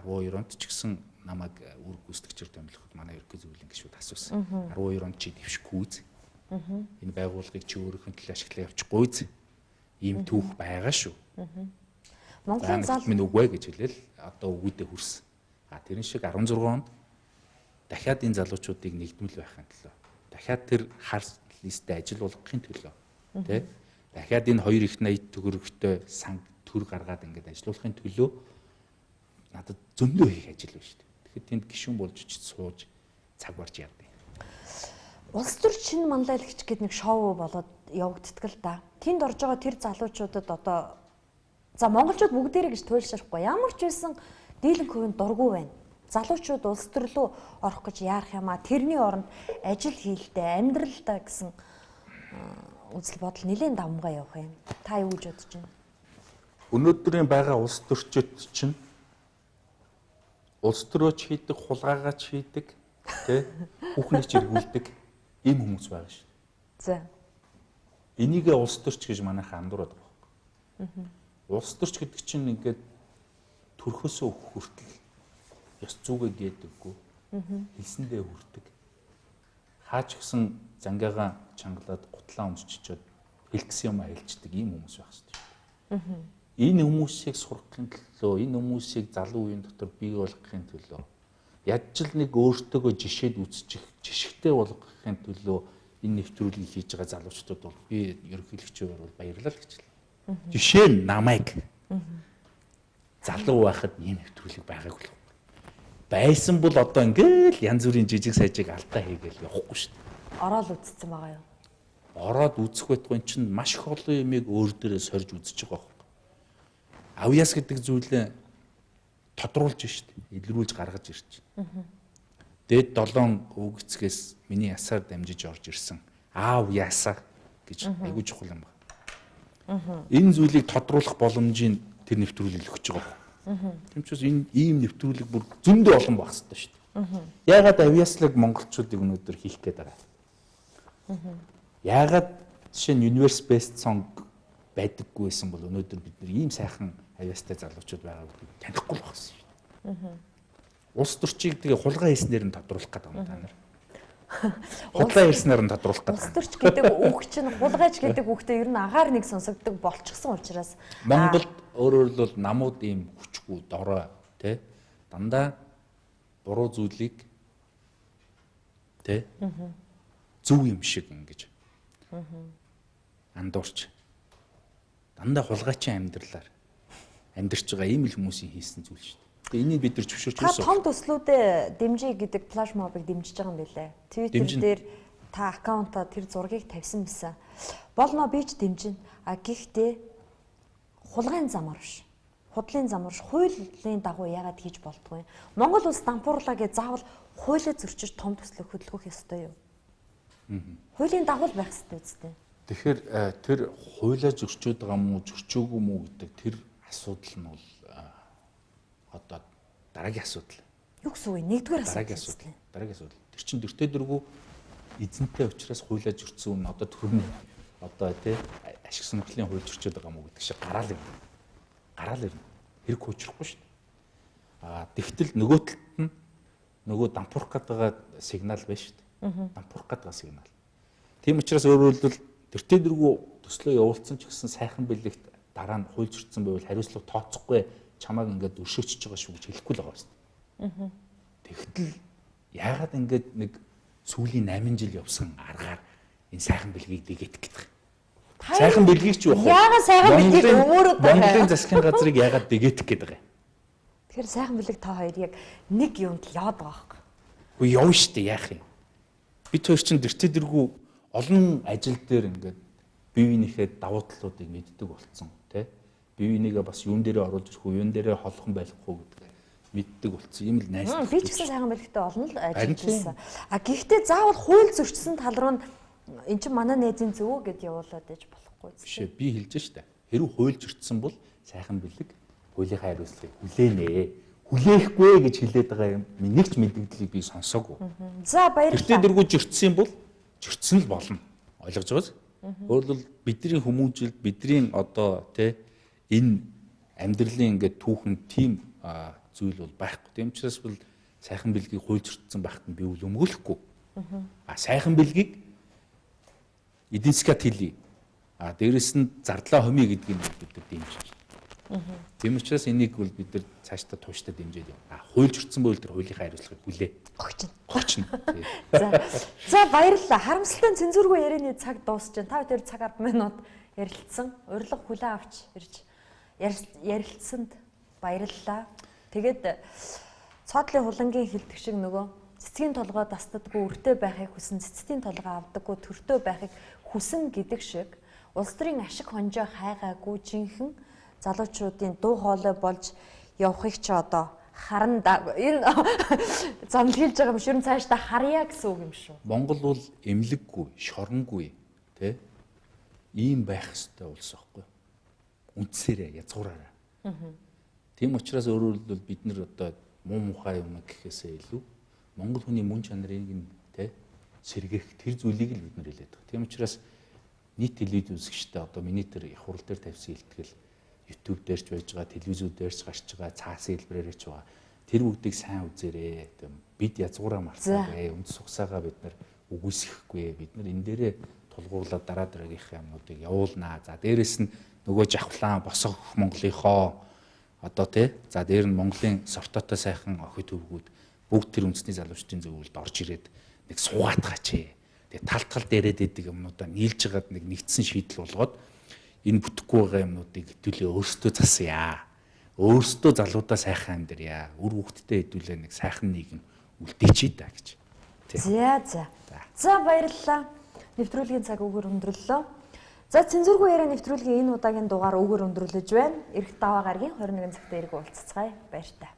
12 онд ч гэсэн намайг үр гүйцэтгэгчээр томилоход манай ерөнхий зөвлөлийн гишүүд асуусан. 12 онд чи дэвшихгүй үз. Энэ байгууллагыг чи өөрийнхөө төлөө ашиглаа явчихгүй үз. Ийм түүх байгаа шүү. Монголын залуу минь үгүй гэж хэлээл одоо үгүйдээ хүрсэн. Тэрэн шиг 16 онд дахиад энэ залуучуудыг нэгдмэл байхын төлөө дахиад тэр хар листэ ажил болгохын төлөө тий дахиад энэ 280 төгрөгтэй санг төр гаргаад ингээд ажиллуулахын төлөө надад зөндөө хийх ажил байна шүү дээ. Тэгэхээр тэнд гишүүн болж сууж цаг барж явдаг. Улс төр шинэ манлайлагч гэдэг нэг шоу болоод явагддаг л да. Тэнд орж байгаа тэр залуучуудад одоо за монголчууд бүгдээрээ гэж туйлшрахгүй ямар ч байсан дийлэнх хувийн дургүй байна. Залуучууд улс төр рүү орох гэж яарах юм а тэрний оронд ажил хийлдэ амьдралдаа гэсэн үзэл бодол нэлээд давмгай явах юм. Та юу гэж бодож байна? Өнөөдрийн байгаа улс төрчид чинь улс төрөөч хийдэг, хулгайгаач хийдэг, тий хүүхнийч эргүүлдэг ийм хүмүүс байгаа шүү. За. Энийгээ улс төрч гэж манайхаа андуураад байгаа. Улс төрч гэдэг чинь ингээд төрхөөсөө хүртэл ёс зүгээ гээдэггүй. Хэлсэндээ хүрдэг. Хаач гисэн зангиагаа чангалаад гутлаа өмсчихэд хэлгсэн юм хэлцдэг ийм хүмүүс байх шүү. Энэ хүмүүсийг сургахын төлөө, энэ хүмүүсийг залуу үеийн дотор бий болгохын төлөө ядч л нэг өөртөөгөө жишээд үзчих, жишгтэй болгохын төлөө энэ нэвтрүүлгийг хийж байгаа залуучдад бол би ерөнхийлөгчөөр бол баярлалаа гэж хэлээ. Жишээ нь намайг залуу байхад ийм нэвтрүүлэг байгаагүй л байсан бол одоо ингээл янз бүрийн жижиг сажиг алдаа хийгээл явахгүй шүү дээ. Ороод үзсэн байгаа юу? Ороод үзэх байтугай чинь маш их олон юмыг өөр дээрээ сорж үзэж байгаа. Авьяас гэдэг зүйлээ тодруулж штт илрүүлж гаргаж ирж байна. Дээд 7 өвгцгээс миний ясаар дамжиж орж ирсэн аав яасаа гэж айгүй чухал юм байна. Энэ зүйлийг тодруулах боломжийг тэр нэвтрүүлэл өгч байгаа. Тийм ч бас энэ ийм нэвтрүүлэг бүр зөндөө олон байх хэрэгтэй штт. Яагаад авиаслаг монголчуудыг өнөөдөр хийх гээд байгаа? Яагаад жишээ нь Universe Best Song байдаггүй байсан бол өнөөдөр бид нар ийм сайхан авиастай залуучууд байгаа гэдгийг танихгүй болсон шүү дээ. Улс төрчийг тэгээ хулгай хийснээр нь тодруулах гэдэг юм та нар. Худлаа ирснээр нь тодруулах гэдэг. Улс төрч гэдэг үг чинь хулгайч гэдэг үгтэй ер нь агаар нэг сонсогддог болчихсон учраас Монголд өөрөөр хэлбэл намууд ийм хүчгүй дорой тий дандаа буруу зүйлийг тий зөв юм шиг ингэж андуурч дандаа хулгайчийн амьдралаар амьдарч байгаа ийм л хүмүүсийн хийсэн зүйл шүү дээ. Тэгээ энийг бид нар зөвшөөрч та том төслүүдэд дэмжиж гэдэг флаш мобыг дэмжиж байгаа юм билээ. Twitter дээр та аккаунтаа тэр зургийг тавьсан байсан. Болно би ч дэмжинэ. Гэхдээ хулгайн замаар биш. Худлын замаар биш. Хуулийн дагуу яагаад хийж болдгоо юм. Монгол улс дампуурлаа гэж заавал хуулиа зөрчиж том төслөг хөдөлгөх ёстой юу? Хуулийн дагуу байх ёстой үстэй. Тэгэхээр тэр хуулиа зөрчөөд байгаа мó зөрчөөгүй мó гэдэг тэр асуудал нь бол одоо дараагийн асуудал. Юу гэсэн үг вэ? Нэгдүгээр асуудал. Дараагийн асуудал. Тэр чин дөртөө дөрвөө эзэнтэй учраас хуулиа зөрчсөн нь одоо төрний одоо тий ашиг сонирхлын хууль зөрчөөд байгаа мó гэдэг шиг гараал юм. Гараал ирнэ. Хэрэг хуучрахгүй шүү дээ. Тэгтэл нөгөө талд нь нөгөө дампуурах гэдэг сигнал байна шүү дээ. Дампуурах гэдэг сигнал. Тийм учраас өөрөөр хэлбэл дөртөө дөрвөө төслөө явуулсан ч гэсэн сайхан бэлэгт дараа нь хууль зөрчсөн байвал хариуцлага тооцохгүй чамааг ингээд өршөөчж байгаа шүү гэж хэлэхгүй л байгаа шүү дээ. Тэгтэл яагаад ингээд нэг сүүлийн 8 жил явсан аргаар энэ сайхан бэлгийг дэгэт гэдэг. Сайхан бэлгийг ч юу вэ? Яагаад сайхан бэлгийг өмөрөд байгаа? Монголын засгийн газрыг яагаад дэгэт гэдэг юм? Тэгэхээр сайхан бэлэг та хоёр яг нэг юмд л яваад байгаа байхгүй. Үгүй явна шүү дээ яах юм. Бид хоёр чинь дэртээ дэргүү олон ажил дээр ингээд бие биенийхээ давуу талуудыг мэддэг болцсон тий. Бие бинийгээ бас юун дээрээ оруулж ирэх үү, юун дээрээ холхон байх уу гэдэг мэддэг болцсон. Ийм л найс. Би ч гэсэн сайхан бэлэгтэй олон л ажиллаж байсан. Гэхдээ заавал хууль зөрчсөн тал руу эн чинь манай найзын зөв гэд явуулаад ээж болохгүй. Биш ээ, би хэлж штэ. Хэрвээ хууль зөрчсөн бол сайхан бэлэг хуулийнхаа хариуцлагыг хүлээнэ. Хүлээхгүй гэж хэлээд байгаа юм. Нэг ч мэдээллийг би сонсоогүй. За баярлалаа. Тэртээ дэргүү зөрчсөн бол зөрчсөн л болно. Ойлгож байгаас? Өөрөлд бидний хүмүүжил, бидний одоо тий энэ амьдралын ингээд түүхэн тийм зүйл бол байхгүй. Тийм учраас бол сайхан бэлгийг хууль зөрчсөн байхад нь би үл өмгөөлөхгүй. Сайхан бэлгийг эдийн засгад хэлье. Дээрэс нь зардлаа хомъё гэдгийг бид нар дэмжиж. Тийм учраас энийг бол бид нар цаашдаа тууштай дэмжиж байна. Хууль зөрчсөн бол тэр хуулийнхаа хариуцлагыг хүлээ. Огчно. За баярлалаа. Харамсалтай цензургүй ярианы цаг дуусч байна. Та бүхэн цаг 10 минут ярилцсан. Урилга хүлээн авч ирж ярилцсанд баярлалаа. Тэгээд цоодлын хулангийн хилдэг шиг нөгөө цэцгийн толгой дастдаггүй өртөө байхыг хүсэн, цэцгийн толгой авдаггүй төртөө байхыг хүсэн гэдэг шиг улс төрийн ашиг хонжоо хайгаагүй жинхэнэ залуучуудын дуу хоолой болж явахыг ч одоо харна. Энэ зам хэлж байгаа юм ширэн цаашдаа харьяа гэсэн үг юм шүү. Монгол бол эмнэлэггүй, шоронгүй тий ийм байх ёстой улс байхгүй. Үндсээрээ язгуураараа. Тийм учраас өөрөөр хэлбэл бид нар одоо муу мухай юм гэхээсээ илүү монгол хүний мөн чанарыг нь тий сэргээх тэр зүйлийг л бид нар хэлээд байгаа. Тийм учраас нийт телевиз үзэгчтэй одоо миний тэр их хурал дээр тавьсан илтгэл YouTube дээр ч байж байгаа, телевизүүд дээр ч гарч байгаа, цаасын хэлбэрээр ч байгаа. Тэр бүгдийг сайн үзээрэй. Бид язгуураа марцаагүй, үндэс ухсаагаа бид нар үгүйсэхгүй. Бид нар энэ дээрээ тулгуурлаад дараа дараагийнхаа юмнуудыг явуулнаа. За дээрэс нь нөгөө жавхлаан босох Монголынхоо одоо тий за дээр нь Монголын сортоотой сайхан охид төвгүүд бүгд тэр үндэсний залуучдын зөвлөлд орж ирээд нэг суугаатгаач. Тэгээ тал дээрээд идэг юмнуудаа нийлж хагаад нэг нэгдсэн шийдэл болгоод энэ бүтэхгүй байгаа юмнуудыг хэдүүлээ өөрсдөө засъя. Өөрсдөө залуудаа сайхан амьдрья. Үр хүүхдтэй хэдүүлээ нэг сайхан нийгэм үлдээчээ та гэж. За баярлалаа. Нэвтрүүлгийн цаг өгөр өндөрлөө. За цензургүй яриа нэвтрүүлгийн энэ удаагийн дугаар өгөр өндөрлөж байна. Ирэх даваа гарагийн 21 цагт эрг уулзцгаая. Баяр та.